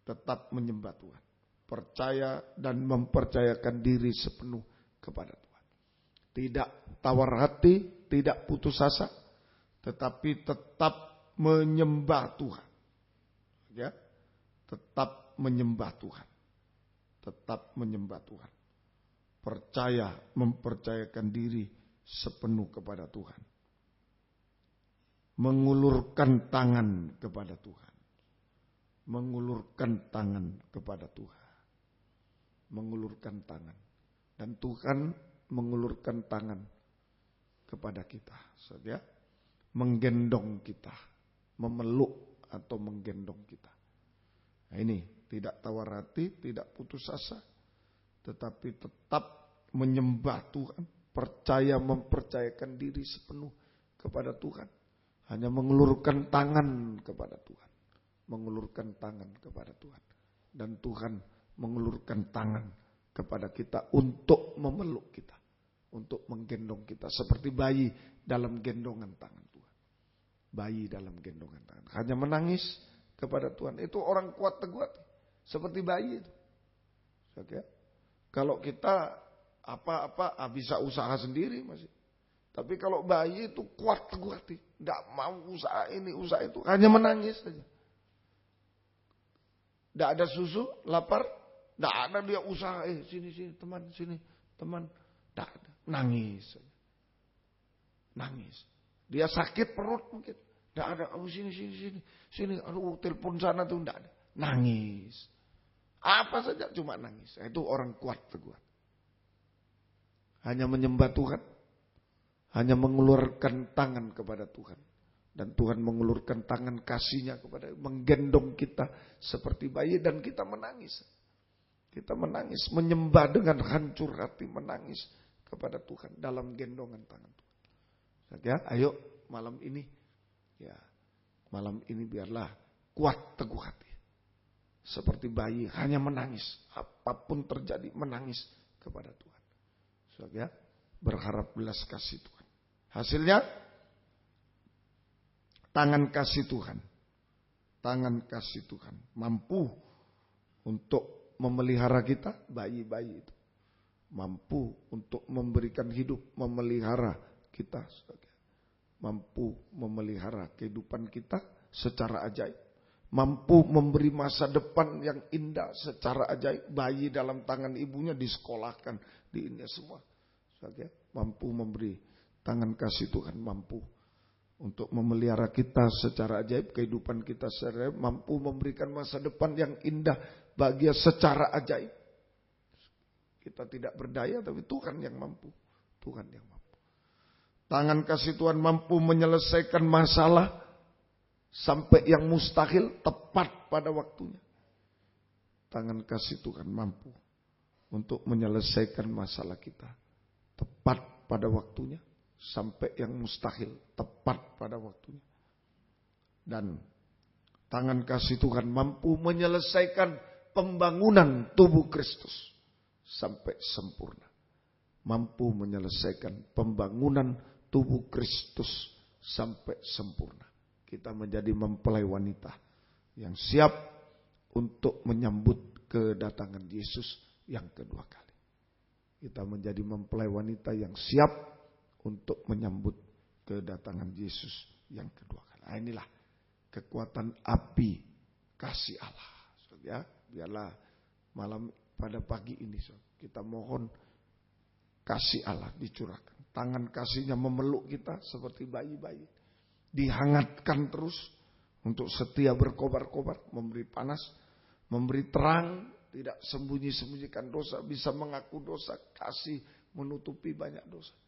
B: Tetap menyembah Tuhan. Percaya dan mempercayakan diri sepenuh kepada Tuhan. Tidak tawar hati, tidak putus asa, tetapi tetap menyembah Tuhan. Ya, tetap menyembah Tuhan. Tetap menyembah Tuhan. Percaya, mempercayakan diri sepenuh kepada Tuhan. Mengulurkan tangan kepada Tuhan. Mengulurkan tangan kepada Tuhan. Mengulurkan tangan. Dan Tuhan mengulurkan tangan kepada kita. Ya, menggendong kita. Memeluk atau menggendong kita. Nah ini, tidak tawar hati, tidak putus asa, tetapi tetap menyembah Tuhan, percaya mempercayakan diri sepenuh kepada Tuhan, hanya mengulurkan tangan kepada Tuhan, mengulurkan tangan kepada Tuhan, dan Tuhan mengulurkan tangan kepada kita untuk memeluk kita, untuk menggendong kita seperti bayi dalam gendongan tangan Tuhan. bayi dalam gendongan tangan. Hanya menangis kepada Tuhan. Itu orang kuat teguh hati. Seperti bayi itu. Oke. Kalau kita apa-apa bisa usaha sendiri masih. Tapi kalau bayi itu kuat teguh hati. Tidak mau usaha ini, usaha itu. Hanya menangis saja. Tidak ada susu, lapar. Tidak ada dia usaha. Sini teman, sini teman. Tidak ada. Nangis saja. Nangis. Dia sakit perut mungkin. Tidak ada. Sini. Aduh, telepon sana tuh tidak ada. Nangis. Apa saja cuma nangis. Itu orang kuat teguh. Hanya menyembah Tuhan. Hanya mengulurkan tangan kepada Tuhan. Dan Tuhan mengulurkan tangan kasih-Nya kepada, menggendong kita seperti bayi dan kita menangis. Kita menangis, menyembah dengan hancur hati, menangis kepada Tuhan dalam gendongan tangan Tuhan. Ya, ayo malam ini, ya malam ini biarlah kuat teguh hati. Seperti bayi hanya menangis, apapun terjadi menangis kepada Tuhan. Ya, berharap belas kasih Tuhan. Hasilnya tangan kasih Tuhan. Tangan kasih Tuhan mampu untuk memelihara kita, bayi-bayi itu. Mampu untuk memberikan hidup, memelihara kita. Mampu memelihara kehidupan kita secara ajaib. Mampu memberi masa depan yang indah secara ajaib. Bayi dalam tangan ibunya disekolahkan di ini semua. Mampu memberi. Tangan kasih Tuhan mampu untuk memelihara kita secara ajaib, kehidupan kita secara ajaib, mampu memberikan masa depan yang indah bahagia secara ajaib. Kita tidak berdaya tapi Tuhan yang mampu. Tuhan yang mampu. Tangan kasih Tuhan mampu menyelesaikan masalah sampai yang mustahil tepat pada waktunya. Tangan kasih Tuhan mampu untuk menyelesaikan masalah kita tepat pada waktunya. Sampai yang mustahil tepat pada waktunya. Dan tangan kasih Tuhan mampu menyelesaikan pembangunan tubuh Kristus sampai sempurna. Mampu menyelesaikan pembangunan tubuh Kristus sampai sempurna. Kita menjadi mempelai wanita yang siap untuk menyambut kedatangan Yesus yang kedua kali. Kita menjadi mempelai wanita yang siap untuk menyambut kedatangan Yesus yang kedua kali. Nah, inilah kekuatan api kasih Allah. Ya, biarlah malam pada pagi ini kita mohon kasih Allah dicurahkan. Tangan kasih-Nya memeluk kita seperti bayi-bayi. Dihangatkan terus untuk setia berkobar-kobar, memberi panas, memberi terang, tidak sembunyi-sembunyikan dosa, bisa mengaku dosa, kasih menutupi banyak dosa.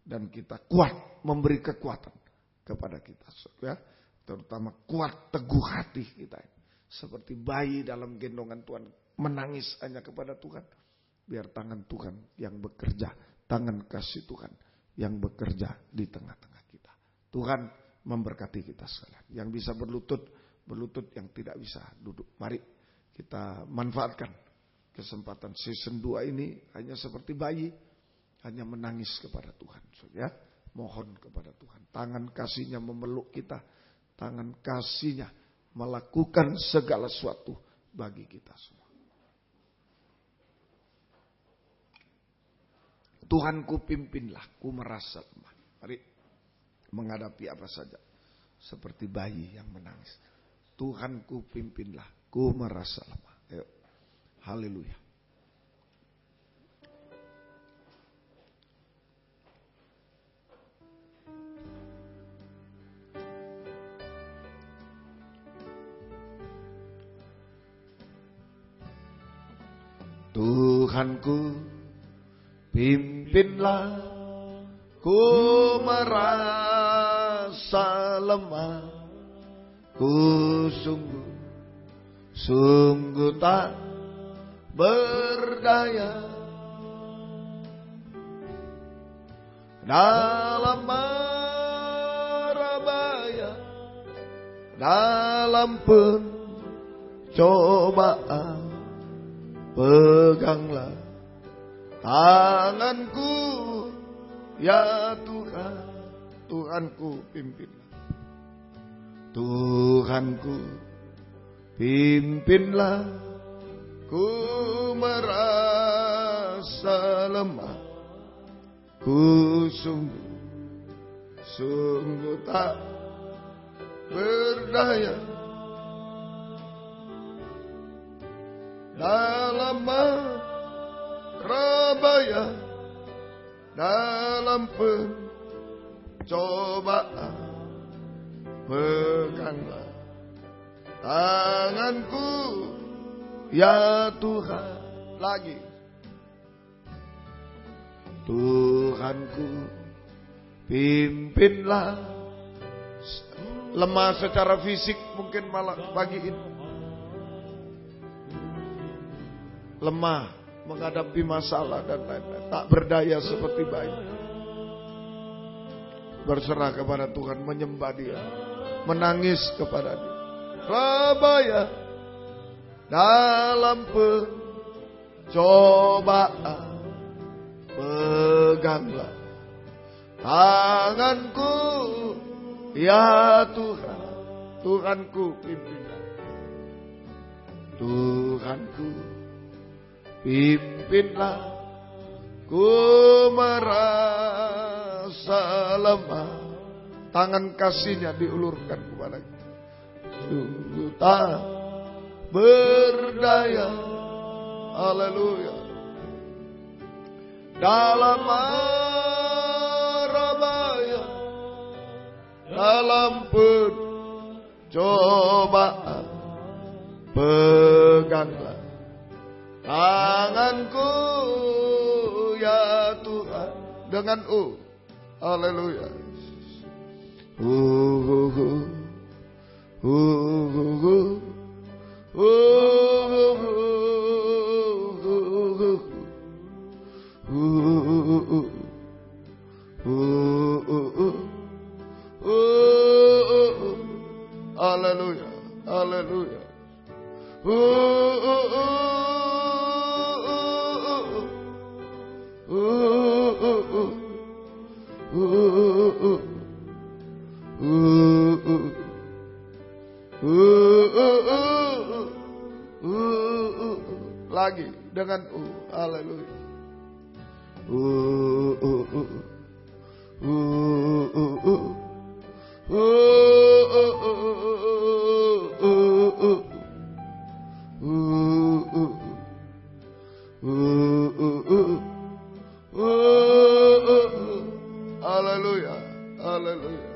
B: Dan kita kuat memberi kekuatan kepada kita. Ya, terutama kuat teguh hati kita. Seperti bayi dalam gendongan Tuhan. Menangis hanya kepada Tuhan. Biar tangan Tuhan yang bekerja. Tangan kasih Tuhan yang bekerja di tengah-tengah kita. Tuhan memberkati kita sekalian. Yang bisa berlutut, berlutut, yang tidak bisa duduk. Mari kita manfaatkan kesempatan season 2 ini hanya seperti bayi. Hanya menangis kepada Tuhan. Ya, mohon kepada Tuhan. Tangan kasih-Nya memeluk kita. Tangan kasih-Nya melakukan segala sesuatu bagi kita semua. Tuhanku pimpinlah, ku merasa lemah. Mari menghadapi apa saja. Seperti bayi yang menangis. Tuhanku pimpinlah, ku merasa lemah. Ayo. Haleluya. Tuhanku pimpinlah, ku merasa lemah, ku sungguh tak berdaya dalam mara bahaya, dalam pencobaan. Peganglah tanganku, ya Tuhan. Tuhanku pimpinlah. Tuhanku, pimpinlah, ku merasa lemah, ku sungguh tak berdaya dalam merabaya, dalam pencobaan. Peganglah tanganku, ya Tuhan. Lagi, Tuhanku, pimpinlah. Lemah secara fisik mungkin malah pagi ini. Lemah menghadapi masalah dan lain-lain. Tak berdaya seperti bayi. Berserah kepada Tuhan, menyembah Dia, menangis kepada Dia. Rabaya dalam pencobaan, peganglah tanganku, ya Tuhan. Tuhanku, pimpinlah. Tuhanku, pimpinlah, ku merasa lemah. Tangan kasih-Nya diulurkan kepada kita. Sungguh tak berdaya. Haleluya. Dalam marabaya, dalam pencobaan, peganglah tanganku, ya Tuhan. Dengan haleluya. Haleluya, haleluya. Lagi dengan haleluya. Haleluya, haleluya.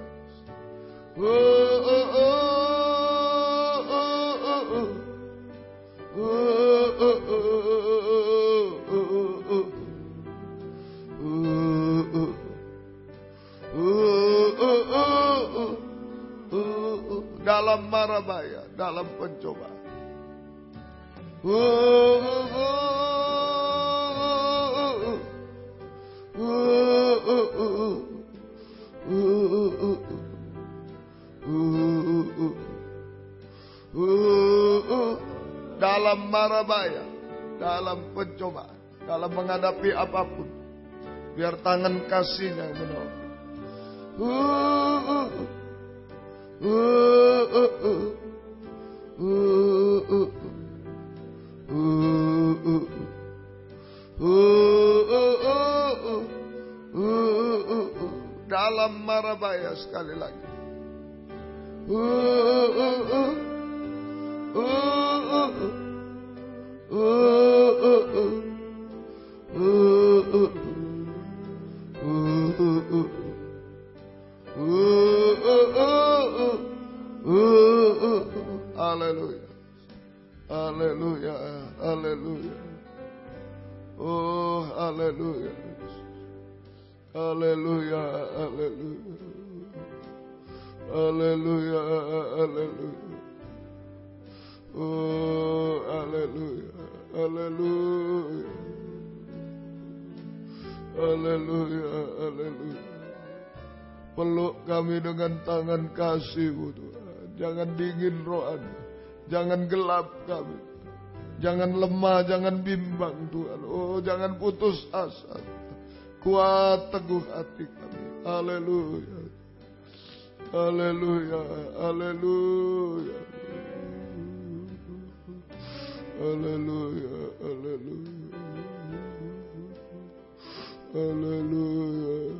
B: Dalam marabaya, dalam pencobaan. Dalam marabaya, dalam pencobaan, dalam menghadapi apapun, biar tangan kasih-Nya menolong. Dalam marabaya, sekali lagi. Haleluya, haleluya, haleluya. Oh, haleluya, haleluya, haleluya, haleluya, haleluya. Oh, haleluya, haleluya, haleluya, haleluya. Peluk kami dengan tangan kasih-Mu, Tuhan. Jangan dingin rohani, jangan gelap kami, jangan lemah, jangan bimbang, Tuhan. Oh, jangan putus asa. Kuat teguh hati kami. Haleluya. Haleluya, haleluya. Haleluya, haleluya. Haleluya.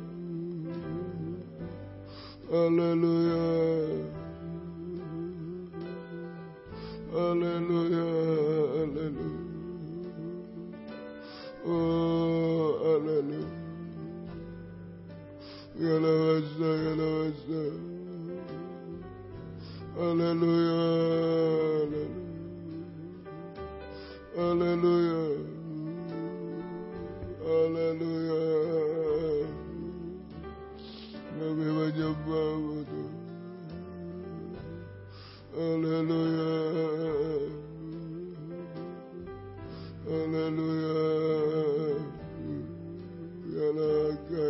B: Haleluya. Haleluya, haleluya. Oh, haleluya. Yalawasa, yalawasa. Haleluya, haleluya. Haleluya. Kami menyembahmu Tuhan. Haleluya. Haleluya. Yalawaka.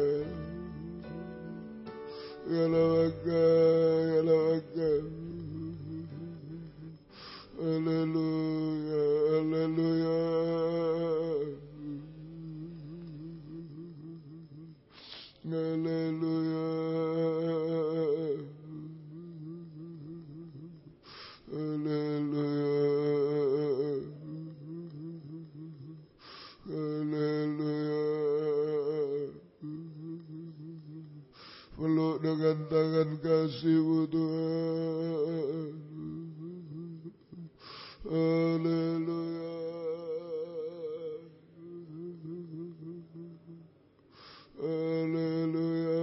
B: Yalawaka. Yalawaka. Haleluya. Haleluya. Haleluya. Haleluya. Haleluya. Peluk dengan tangan kasih-Mu Tuhan. Haleluya. Haleluya.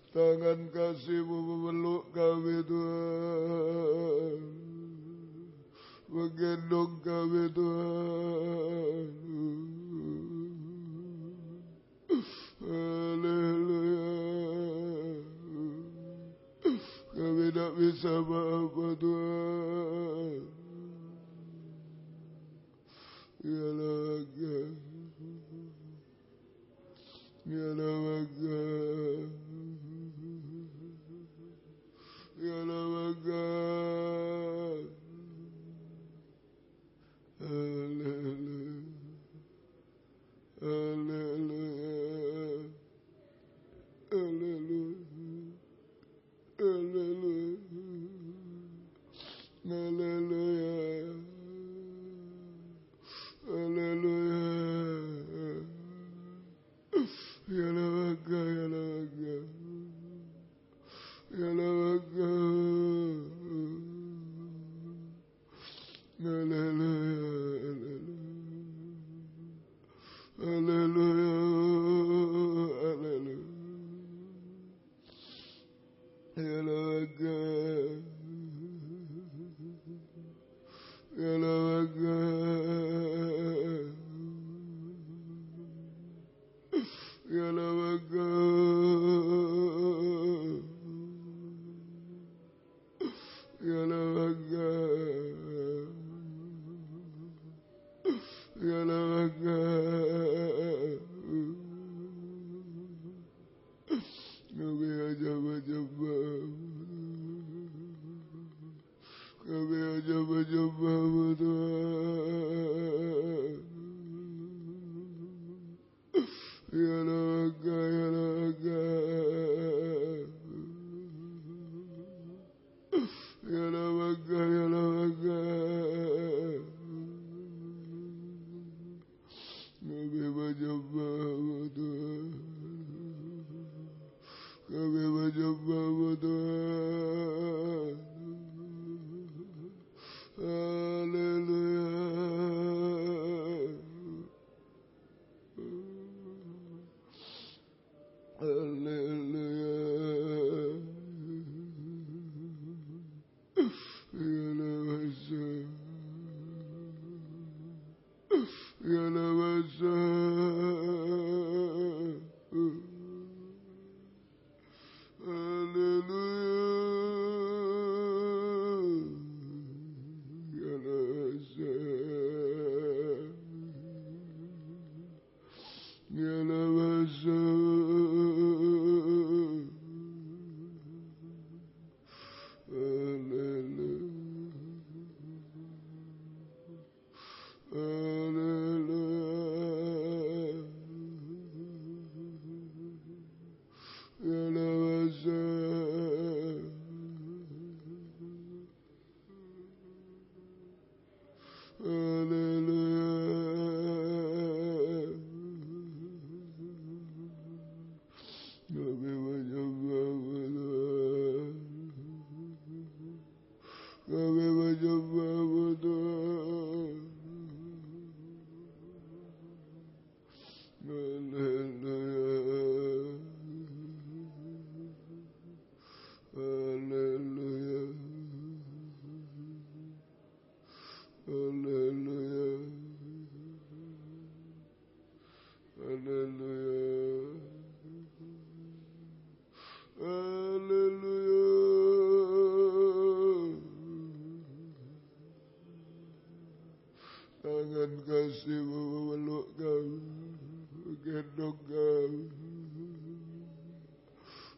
B: Tangan kasih-Mu memeluk kami Tuhan, menggendong kami Tuhan. Haleluya. bisa apa Tuhan. Ya laga, ya laga, ya laga. Haleluya, haleluya, haleluya, haleluya, haleluya, haleluya. Ya laga, ya laga, ya laga. Haleluya, haleluya, haleluya. Ya laga, ya laga, ya laga, ya laga, ya laga. Kami aja mencoba, kami aja mencoba Tuhan. Ya laga, ya laga, ya laga, ya laga. Kami mencoba Tuhan, kami mencoba Tuhan. Haleluya. Haleluya. Ya labasa. Tangan kasih-Mu memeluk kami, menggendong kami.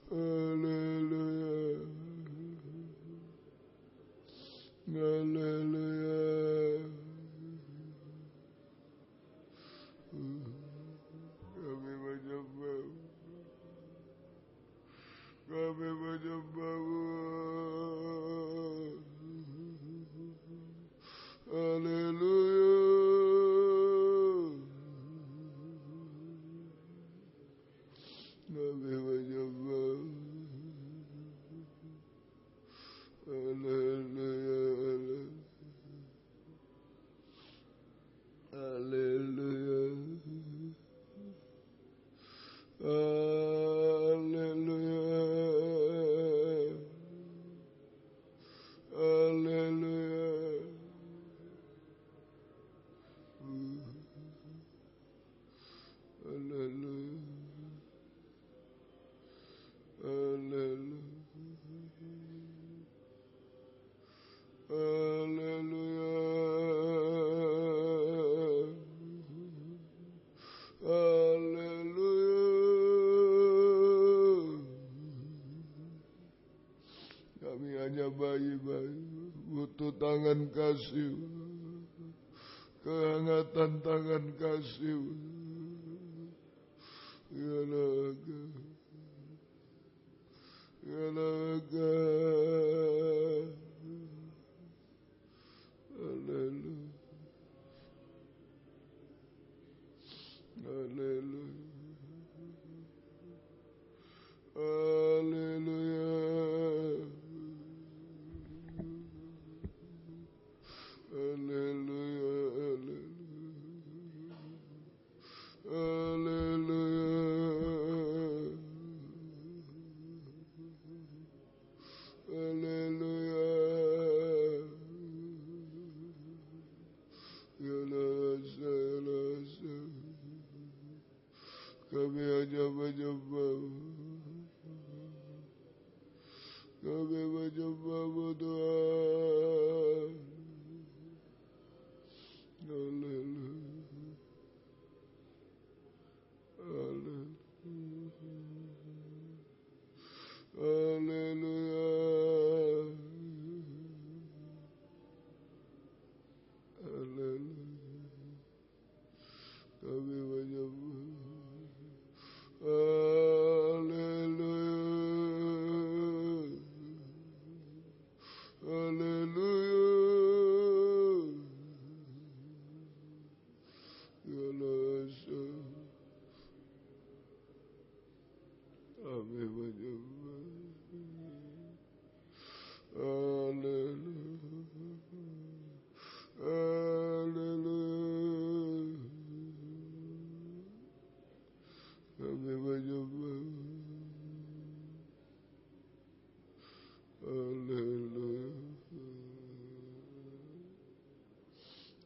B: Haleluya, haleluya. Kami menyembah-Mu, kami menyembah-Mu. Haleluya. Kami menyembah. Haleluya. Haleluya. Haleluya. Haleluya. Haleluya. Haleluya. Kami hanya bayi-bayi, butuh tangan kasih, kehangatan tangan kasih. Ya laga, ya laga. Haleluya, haleluya, haleluya. Haleluya, haleluya, haleluya, ya lasa, ya lasa. Kami hanya menyembah, kami menyembah Tuhan. Haleluya, haleluya, haleluya, haleluya. Kami menyembah, haleluya, haleluya. Ya lasa, kami menyembah, haleluya, haleluya. Kami menyembah, haleluya.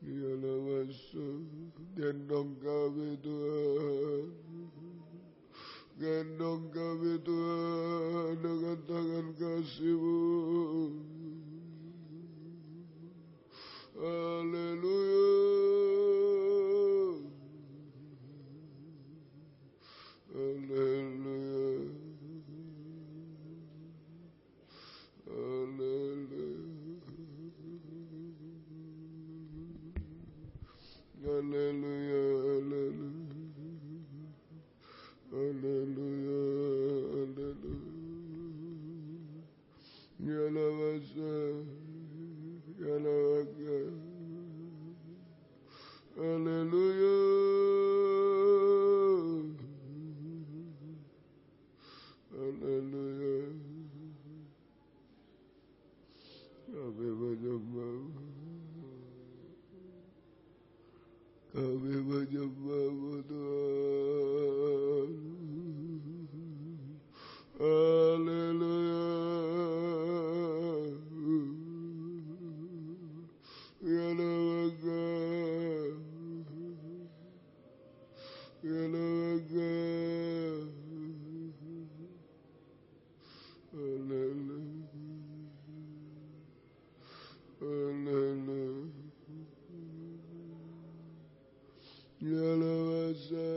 B: Ya lasa, gendong kami Tuhan, gendong kami Tuhan dengan tangan kasih-Mu. Haleluya, haleluya, haleluya, haleluya, haleluya, haleluya. Ya lasa, ya laga. Haleluya, haleluya. Kami menyembah, kami menyembah Tuhan. Haleluya, ya laga, ya laga. Haleluya, haleluya, ya lasa,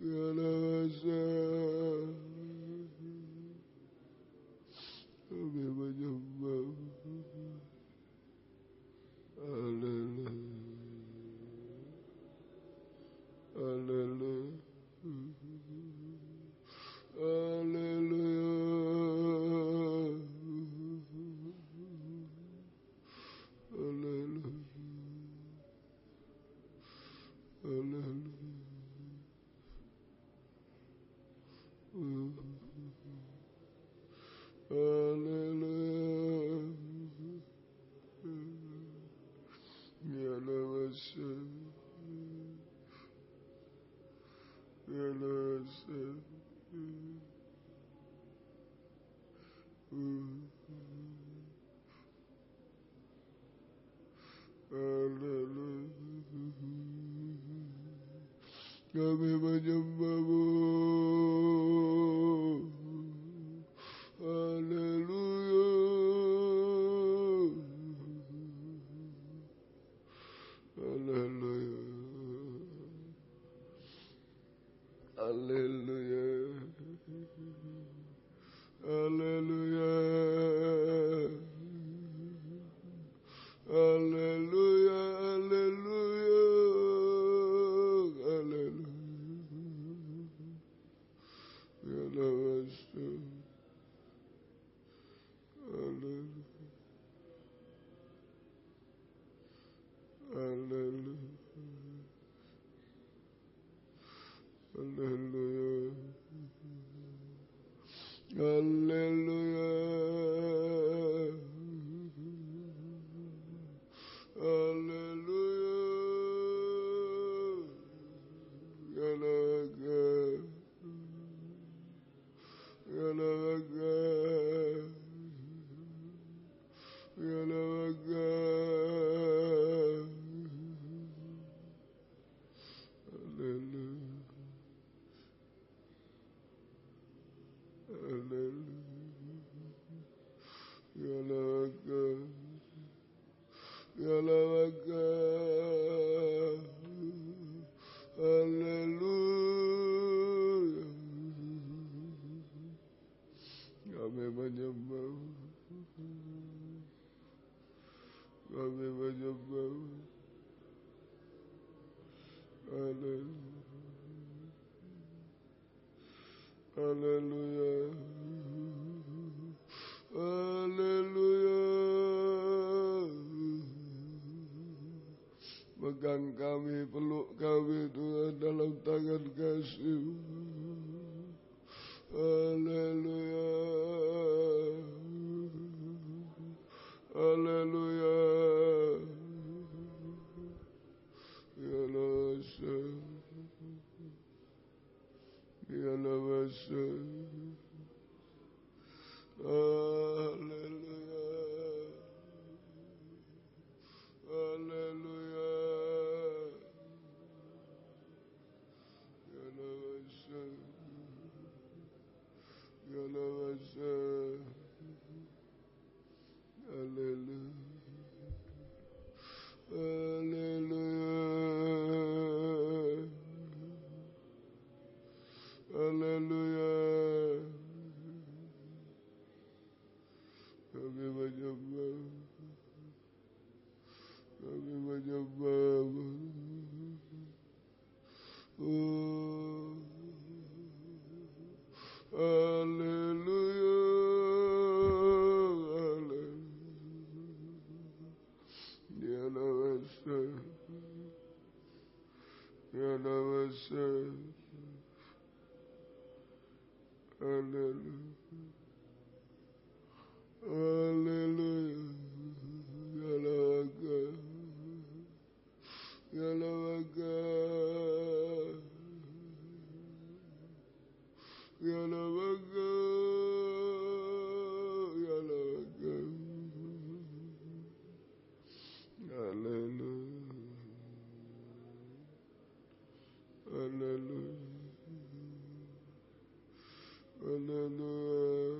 B: ya lasa. Kami menyembah, haleluya, haleluya, haleluya, haleluya, haleluya. Ya lasa, ya lasa. Kami menyembah-Mu. Haleluya, haleluya, haleluya. Haleluya. Haleluya, haleluya. Haleluya. Ya Rasul. Haleluya. Haleluya. Haleluya. Haleluya. Haleluya. Yalaga. Yalaga. Yalaga. Haleluya. Haleluya. Pegang kami, peluk kami Tuhan dalam tangan kasih. Haleluya. Haleluya. Ya Rasul. Ya Rasul. Haleluya. Haleluya. Ya Rasul. Ya Rasul. Haleluya. Haleluya. Haleluya. Kami menyembah. Kami menyembah. Haleluya. Ya Rasul. Ya Rasul. Haleluya. Haleluya. Ya Laga. Ya Laga. Ya Laga. Ya Laga. Haleluya. Haleluya. Haleluya.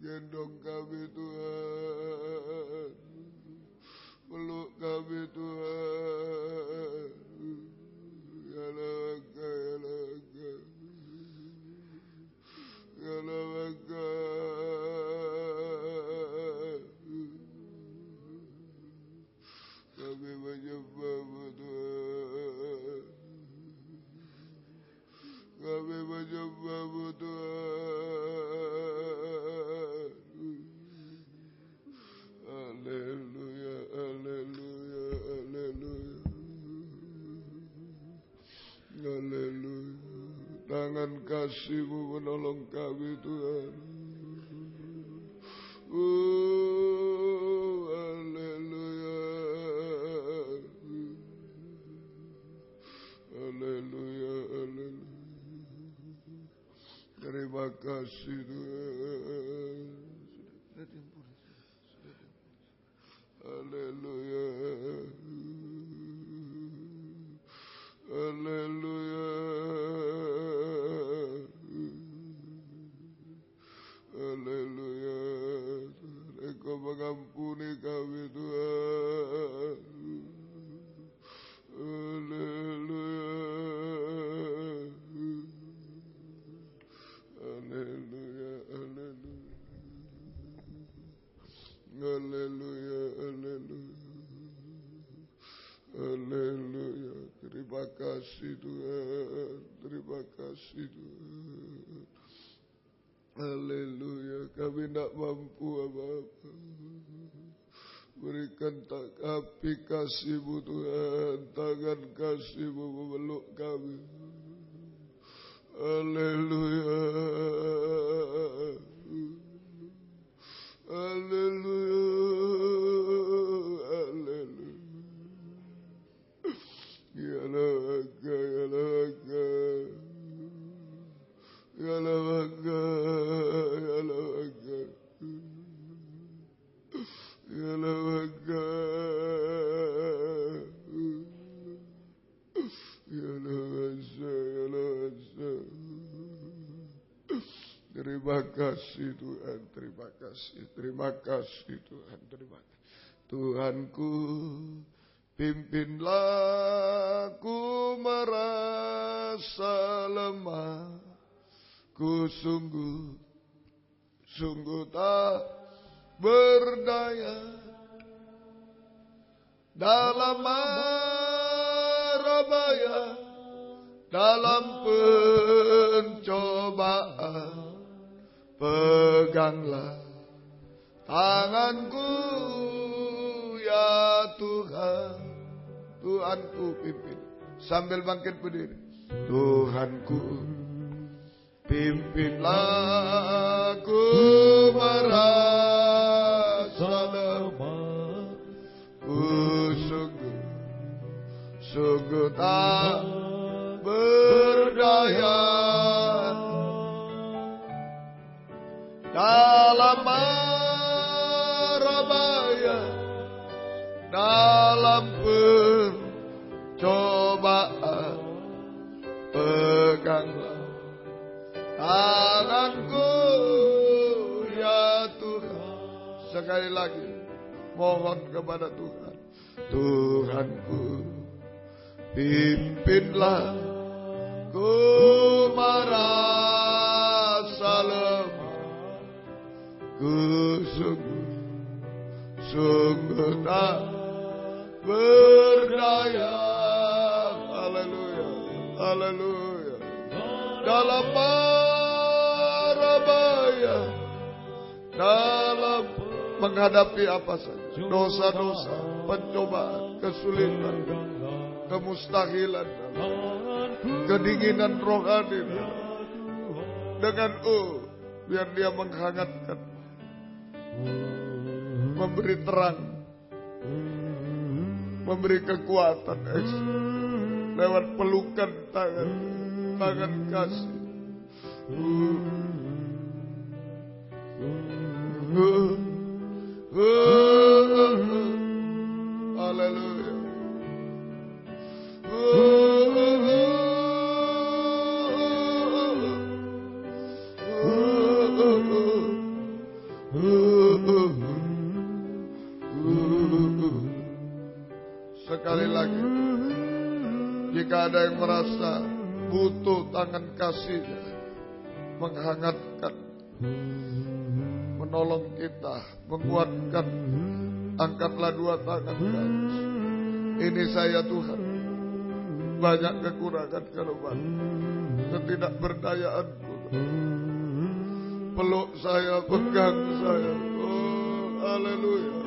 B: Gendong kami Tuhan, peluk kami Tuhan, ya laga, ya laga, ya laga. Kami menyembah-Mu Tuhan, kami menyembah-Mu Tuhan. Haleluya, haleluya, haleluya, haleluya. Tangan kasih-Mu menolong kami Tuhan. Haleluya, haleluya, haleluya. Terima kasih Tuhan. Haleluya, haleluya, haleluya. Engkau mengampuni kami Tuhan. Haleluya, haleluya, haleluya. Haleluya, haleluya, haleluya. Terima kasih Tuhan, terima kasih Tuhan. Haleluya, kami tidak mampu apa-apa. Berikan api kasih-Mu Tuhan, tangan kasih-Mu memeluk kami. Haleluya, haleluya, haleluya. Ya laga, ya laga, ya laga, ya laga, ya laga, ya laga, ya laga. Terima kasih Tuhan, terima kasih Tuhan, terima kasih. Tuhanku, pimpinlah, ku merasa lemah, ku sungguh tak berdaya dalam mara bahaya, dalam pencobaan. Peganglah tanganku ya Tuhan. Tuhanku pimpin. Sambil bangkit berdiri. Tuhanku pimpinlah, ku merasa lemah, ku sungguh tak berdaya dalam mara bahaya, dalam pencobaan. Peganglah tanganku ya sekali lagi mohon kepada Tuhan. Tuhanku, pimpinlah ku merasa lemah, ku sungguh tak berdaya. Haleluya, haleluya. Dalam mara bahaya, dalam menghadapi apa saja, dosa-dosa, pencobaan, kesulitan, kemustahilan, kedinginan rohani, dengan biar dia menghangatkan, memberi terang, memberi kekuatan lewat pelukan tangan kasih. Haleluya. Sekali lagi, jika ada yang merasa butuh tangan kasih-Nya menghangatkan, menolong kita, menguatkan, angkatlah dua tangan kami. Ini saya Tuhan, banyak kekurangan kelemahan, ketidakberdayaanku. Peluk saya, pegang saya. Oh, haleluya.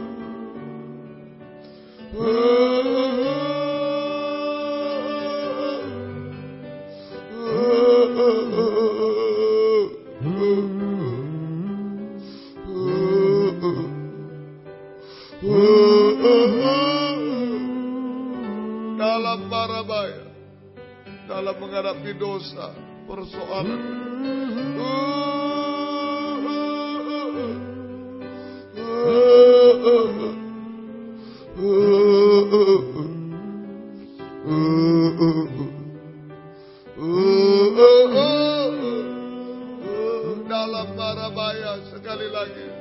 B: Dalam mara bahaya, dalam menghadapi dosa, persoalan, dalam mara bahaya, sekali lagi.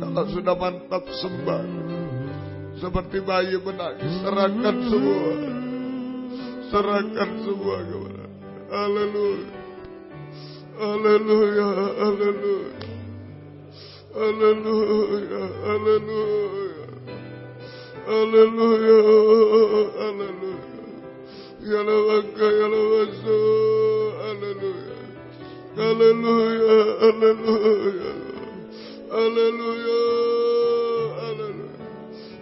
B: Kalau sudah mantap sembah, seperti bayi menangis, serahkan semua, serahkan semua kepada. Haleluya, haleluya, haleluya, haleluya, haleluya, haleluya, haleluya. Ya lawaka, ya lawaso, haleluya, haleluya, haleluya, haleluya, haleluya.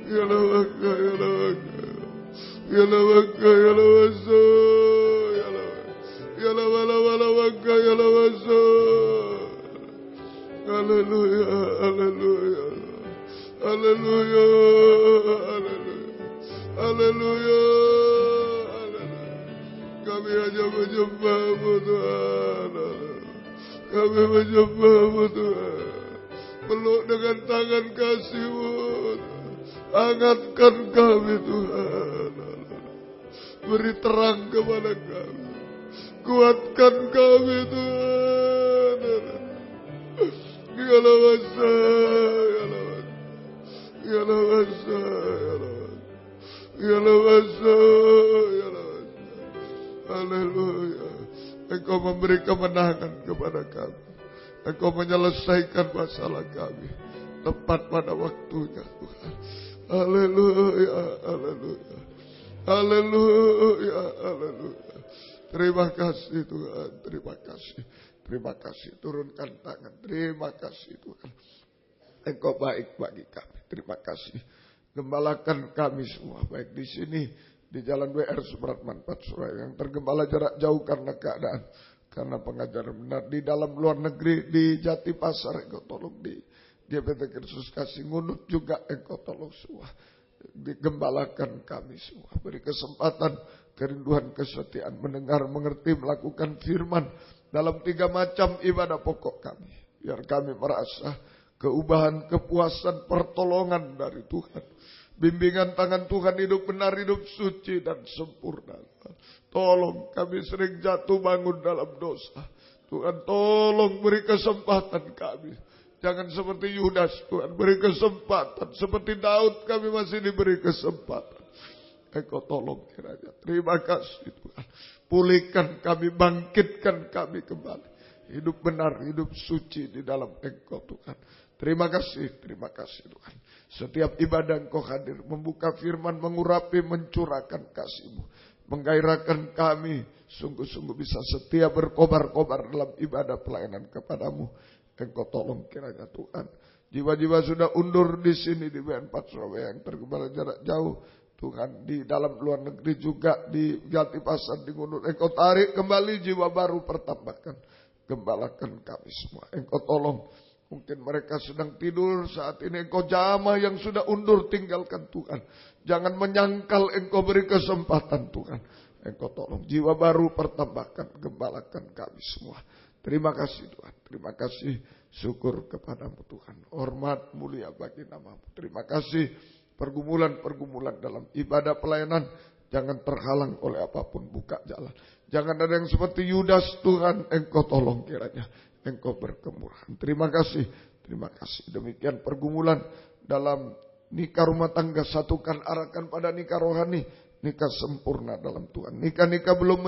B: Ya lawaka, ya lawaka, ya lawaka, ya lawaso, ya lawaka, ya lawaka, ya lawaso. Haleluya, haleluya, haleluya, haleluya, haleluya. Kami hanya menyembah-Mu Tuhan. Kami menyembah-Mu Tuhan. Peluk dengan tangan kasih-Mu. Hangatkan kami Tuhan. Beri terang kepada kami. Kuatkan kami Tuhan. Ya lawasa, ya lawasa, ya lawasa, ya lawasa, ya lawasa. Haleluya. Engkau memberi kemenangan kepada kami. Engkau menyelesaikan masalah kami tepat pada waktunya Tuhan. Haleluya, haleluya, haleluya, haleluya. Terima kasih Tuhan, terima kasih, terima kasih. Turunkan tangan, terima kasih Tuhan. Engkau baik bagi kami, terima kasih. Gembalakan kami semua, baik di sini, di Jalan WR Supratman 4 Surabaya, yang tergembala jarak jauh karena keadaan, karena pengajaran benar. Di dalam luar negeri, di Jatipasar, Engkau tolong. Di PT Kristus Kasih Ngunut juga Engkau tolong semua. Digembalakan kami semua. Beri kesempatan, kerinduan, kesetiaan, mendengar, mengerti, melakukan firman dalam 3 macam ibadah pokok kami. Biar kami merasa keubahan, kepuasan, pertolongan dari Tuhan. Bimbingan tangan Tuhan hidup benar, hidup suci dan sempurna. Tolong, kami sering jatuh bangun dalam dosa. Tuhan tolong beri kesempatan kami. Jangan seperti Yudas, Tuhan beri kesempatan. Seperti Daud kami masih diberi kesempatan. Engkau tolong kiranya. Terima kasih Tuhan. Pulihkan kami, bangkitkan kami kembali. Hidup benar, hidup suci di dalam Engkau Tuhan. Terima kasih Tuhan. Setiap ibadah Engkau hadir, membuka firman, mengurapi, mencurahkan kasih-Mu. Menggairahkan kami, sungguh-sungguh bisa setia berkobar-kobar dalam ibadah pelayanan kepadamu. Engkau tolong kiranya Tuhan. Jiwa-jiwa sudah undur di sini di BN4 Surabaya yang tergembala jarak jauh. Tuhan di dalam luar negeri juga di Jatipasar, di Gunung. Engkau tarik kembali jiwa baru, pertambahkan. Gembalakan kami semua. Engkau tolong. Mungkin mereka sedang tidur saat ini. Engkau jamah yang sudah undur, tinggalkan Tuhan. Jangan menyangkal, Engkau beri kesempatan Tuhan. Engkau tolong jiwa baru, pertambahkan, gembalakan kami semua. Terima kasih Tuhan. Terima kasih. Syukur kepadamu Tuhan. Hormat mulia bagi nama-Mu. Terima kasih. Pergumulan-pergumulan dalam ibadah pelayanan jangan terhalang oleh apapun, buka jalan. Jangan ada yang seperti Yudas Tuhan. Engkau tolong kiranya. Engkau berkemurahan. Terima kasih. Terima kasih. Demikian pergumulan dalam nikah rumah tangga. Satukan, arahkan pada nikah rohani. Nikah sempurna dalam Tuhan. Nikah-nikah belum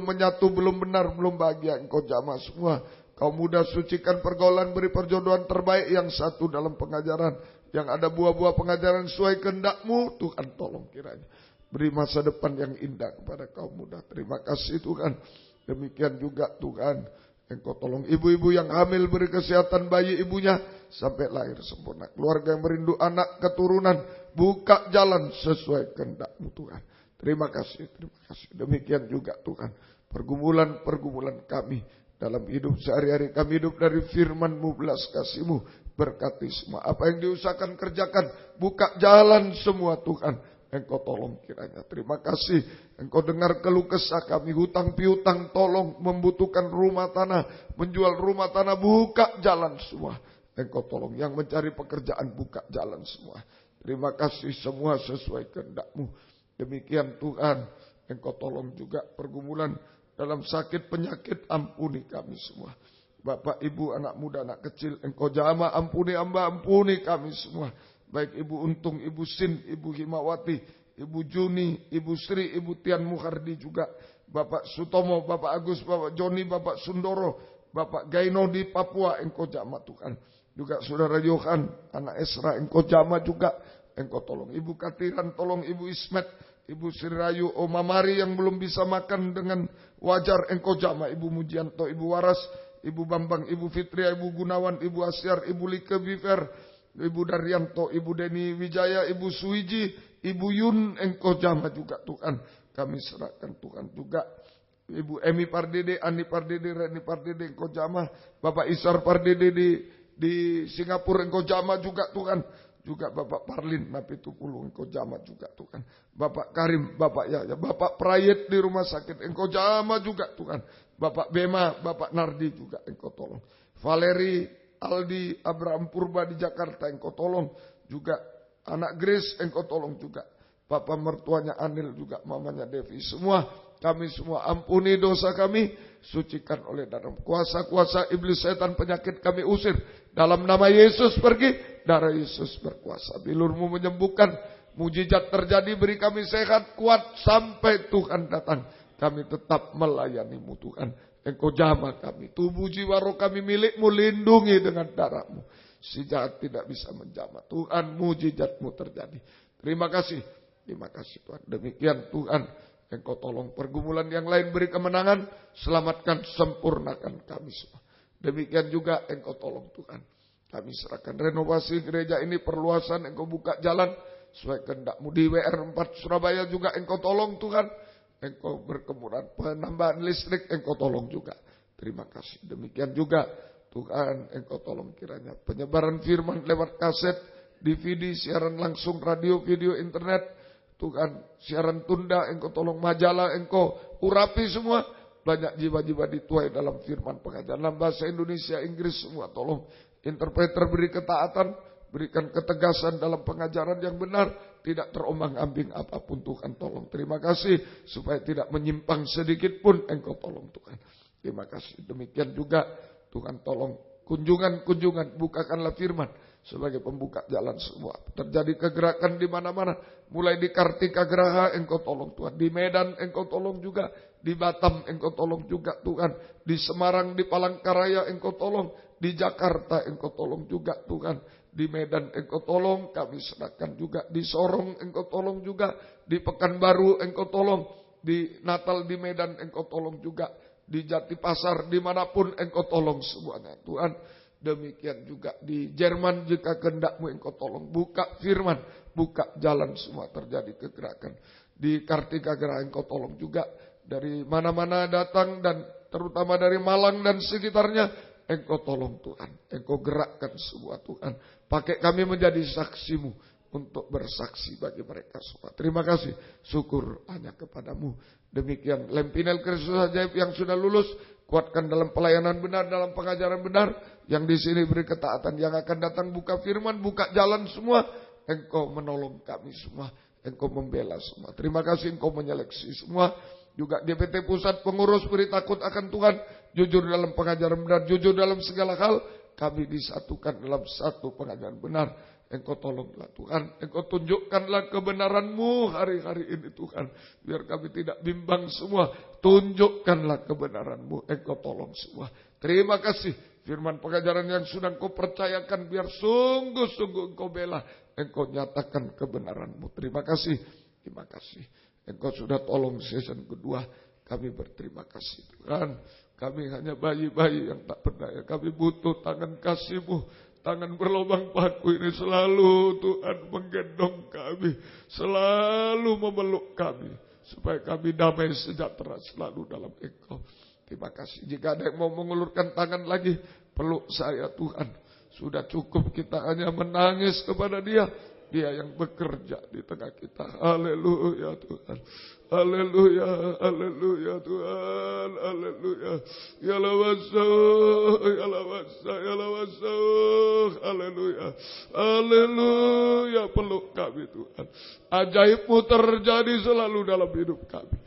B: menyatu, belum benar, belum bahagia. Engkau jamah semua. Kau muda, sucikan pergaulan, beri perjodohan terbaik yang satu dalam pengajaran. Yang ada buah-buah pengajaran sesuai kehendak-Mu. Tuhan tolong kiranya. Beri masa depan yang indah kepada kaum muda. Terima kasih Tuhan. Demikian juga Tuhan. Engkau tolong ibu-ibu yang hamil, beri kesehatan bayi ibunya sampai lahir sempurna. Keluarga yang merindu anak keturunan, buka jalan sesuai kehendak-Mu Tuhan. Terima kasih, terima kasih. Demikian juga Tuhan, pergumulan-pergumulan kami dalam hidup sehari-hari. Kami hidup dari firman-Mu, belas kasih-Mu, berkati semua. Apa yang diusahakan kerjakan, buka jalan semua Tuhan. Engkau tolong kiranya. Terima kasih. Engkau dengar keluh kesah kami. Hutang piutang tolong. Membutuhkan rumah tanah. Menjual rumah tanah. Buka jalan semua. Engkau tolong. Yang mencari pekerjaan. Buka jalan semua. Terima kasih semua sesuai kehendak-Mu. Demikian Tuhan. Engkau tolong juga pergumulan dalam sakit penyakit. Ampuni kami semua. Bapak, ibu, anak muda, anak kecil. Engkau jamah. Ampuni hamba. Ampuni kami semua. Baik Ibu Untung, Ibu Sin, Ibu Himawati, Ibu Juni, Ibu Sri, Ibu Tian Muhardi juga. Bapak Sutomo, Bapak Agus, Bapak Joni, Bapak Sundoro, Bapak Gaino di Papua. Engkau jamah Tuhan. Juga Saudara Yohan, anak Esra. Engkau jamah juga. Engkau tolong. Ibu Katiran, tolong Ibu Ismet, Ibu Sri Rayu, Oma Mari yang belum bisa makan dengan wajar. Engkau jamah. Ibu Mujianto, Ibu Waras, Ibu Bambang, Ibu Fitria, Ibu Gunawan, Ibu Asyar, Ibu Like Biver, Ibu Daryanto, Ibu Deni Wijaya, Ibu Suwiji, Ibu Yun. Engkau jamah juga Tuhan. Kami serahkan Tuhan juga. Ibu Emi Pardede, Ani Pardede, Reni Pardede. Engkau jamah. Bapak Isar Pardede di Singapura. Engkau jamah juga Tuhan. Juga Bapak Parlin Napitupulu. Engkau jamah juga Tuhan. Bapak Karim, Bapak Yaya, Bapak Prayet di rumah sakit. Engkau jamah juga Tuhan. Bapak Bema, Bapak Nardi juga. Engkau tolong. Valeri, Aldi, Abraham Purba di Jakarta. Engkau tolong juga. Anak Grace engkau tolong juga. Papa mertuanya Anil juga. Mamanya Devi. Semua. Kami semua ampuni dosa kami. Sucikan oleh darah. Kuasa-kuasa iblis setan penyakit kami usir. Dalam nama Yesus pergi. Darah Yesus berkuasa. Bilur-Mu menyembuhkan. Mujizat terjadi. Beri kami sehat kuat sampai Tuhan datang. Kami tetap melayani-Mu Tuhan. Engkau jamah kami. Tubuh jiwa roh kami milik-Mu. Lindungi dengan darah-Mu. Si jahat tidak bisa menjamah. Tuhan, mujizat-Mu terjadi. Terima kasih. Terima kasih Tuhan. Demikian Tuhan. Engkau tolong pergumulan yang lain. Beri kemenangan. Selamatkan, sempurnakan kami semua. Demikian juga Engkau tolong Tuhan. Kami serahkan renovasi gereja ini. Perluasan. Engkau buka jalan. Sesuai kehendak-Mu. Di WR4 Surabaya juga Engkau tolong Tuhan. Engkau berkemurahan, penambahan listrik Engkau tolong juga. Terima kasih. Demikian juga Tuhan Engkau tolong kiranya. Penyebaran firman lewat kaset, DVD, siaran langsung, radio, video, internet. Tuhan siaran tunda Engkau tolong, majalah Engkau urapi semua. Banyak jiwa-jiwa dituai dalam firman pengajaran dalam bahasa Indonesia, Inggris semua tolong. Interpreter beri ketaatan, berikan ketegasan dalam pengajaran yang benar, tidak terombang-ambing apapun Tuhan tolong. Terima kasih supaya tidak menyimpang sedikit pun Engkau tolong Tuhan. Terima kasih. Demikian juga Tuhan tolong kunjungan-kunjungan, bukakanlah firman sebagai pembuka jalan semua. Terjadi kegerakan di mana-mana, mulai di Kartikagraha Engkau tolong Tuhan, di Medan Engkau tolong juga, di Batam Engkau tolong juga Tuhan, di Semarang, di Palangkaraya Engkau tolong, di Jakarta Engkau tolong juga Tuhan, di Medan Engkau tolong, kami serahkan juga, di Sorong Engkau tolong juga, di Pekanbaru Engkau tolong, di Natal di Medan Engkau tolong juga, di Jatipasar dimanapun Engkau tolong semuanya Tuhan. Demikian juga di Jerman jika kehendak-Mu Engkau tolong, buka firman, buka jalan semua terjadi kegerakan. Di Kartikagraha Engkau tolong juga, dari mana-mana datang dan terutama dari Malang dan sekitarnya Engkau tolong Tuhan, Engkau gerakkan semua Tuhan. Pakai kami menjadi saksi-Mu untuk bersaksi bagi mereka semua. Terima kasih, syukur hanya kepadamu. Demikian Lempinel Kristus Ajaib yang sudah lulus, kuatkan dalam pelayanan benar, dalam pengajaran benar. Yang di sini beri ketaatan, yang akan datang buka firman, buka jalan semua. Engkau menolong kami semua, Engkau membela semua. Terima kasih Engkau menyeleksi semua. Juga GPT Pusat pengurus beri takut akan Tuhan, jujur dalam pengajaran benar, jujur dalam segala hal. Kami disatukan dalam satu pengajaran benar. Engkau tolonglah Tuhan, Engkau tunjukkanlah kebenaran-Mu hari-hari ini Tuhan. Biar kami tidak bimbang semua, tunjukkanlah kebenaran-Mu, Engkau tolong semua. Terima kasih, firman pengajaran yang sudah Engkau percayakan, biar sungguh-sungguh Engkau bela, Engkau nyatakan kebenaran-Mu. Terima kasih, terima kasih. Engkau sudah tolong season kedua, kami berterima kasih Tuhan. Kami hanya bayi-bayi yang tak berdaya, kami butuh tangan kasih-Mu. Tangan berlubang paku ini selalu Tuhan menggendong kami, selalu memeluk kami, supaya kami damai sejahtera selalu dalam Engkau. Terima kasih. Jika ada yang mau mengulurkan tangan lagi, peluk saya Tuhan. Sudah cukup kita hanya menangis kepada Dia. Dia yang bekerja di tengah kita. Haleluya Tuhan. Haleluya, haleluya Tuhan. Haleluya. Ya lawasauh, ya lawasauh, ya lawasauh. Haleluya. Haleluya, peluk kami Tuhan. Ajaib-Mu terjadi selalu dalam hidup kami.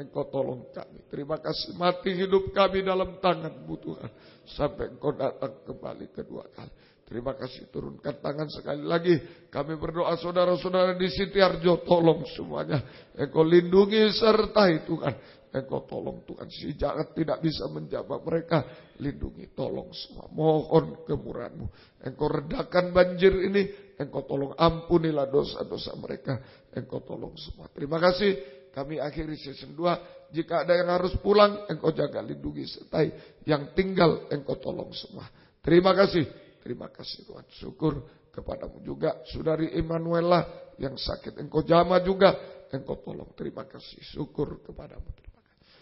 B: Engkau tolong kami. Terima kasih, mati hidup kami dalam tangan-Mu Tuhan. Sampai Engkau datang kembali kedua kali. Terima kasih, turunkan tangan sekali lagi. Kami berdoa saudara-saudara di Sitiarjo, tolong semuanya. Engkau lindungi sertai Tuhan. Engkau tolong Tuhan, si jahat tidak bisa menjamah mereka. Lindungi, tolong semua. Mohon kemurahan-Mu. Engkau redakan banjir ini. Engkau tolong ampunilah dosa-dosa mereka. Engkau tolong semua. Terima kasih. Kami akhiri season 2. Jika ada yang harus pulang, Engkau jaga, lindungi, sertai. Yang tinggal, Engkau tolong semua. Terima kasih. Terima kasih Tuhan. Syukur kepadamu juga. Saudari Emanuela yang sakit, Engkau jamah juga. Engkau tolong. Terima kasih. Syukur kepadamu. Terima kasih.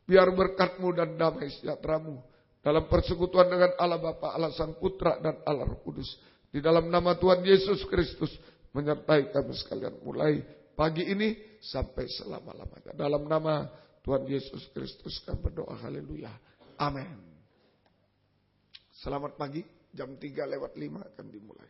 B: Biar berkat-Mu dan damai sejahtera-Mu dalam persekutuan dengan Allah Bapa, Allah Sang Putra dan Allah Roh Kudus. Di dalam nama Tuhan Yesus Kristus menyertai kami sekalian mulai pagi ini sampai selama-lamanya. Dalam nama Tuhan Yesus Kristus kami berdoa. Haleluya. Amin. Selamat pagi. Jam 3:05 akan dimulai.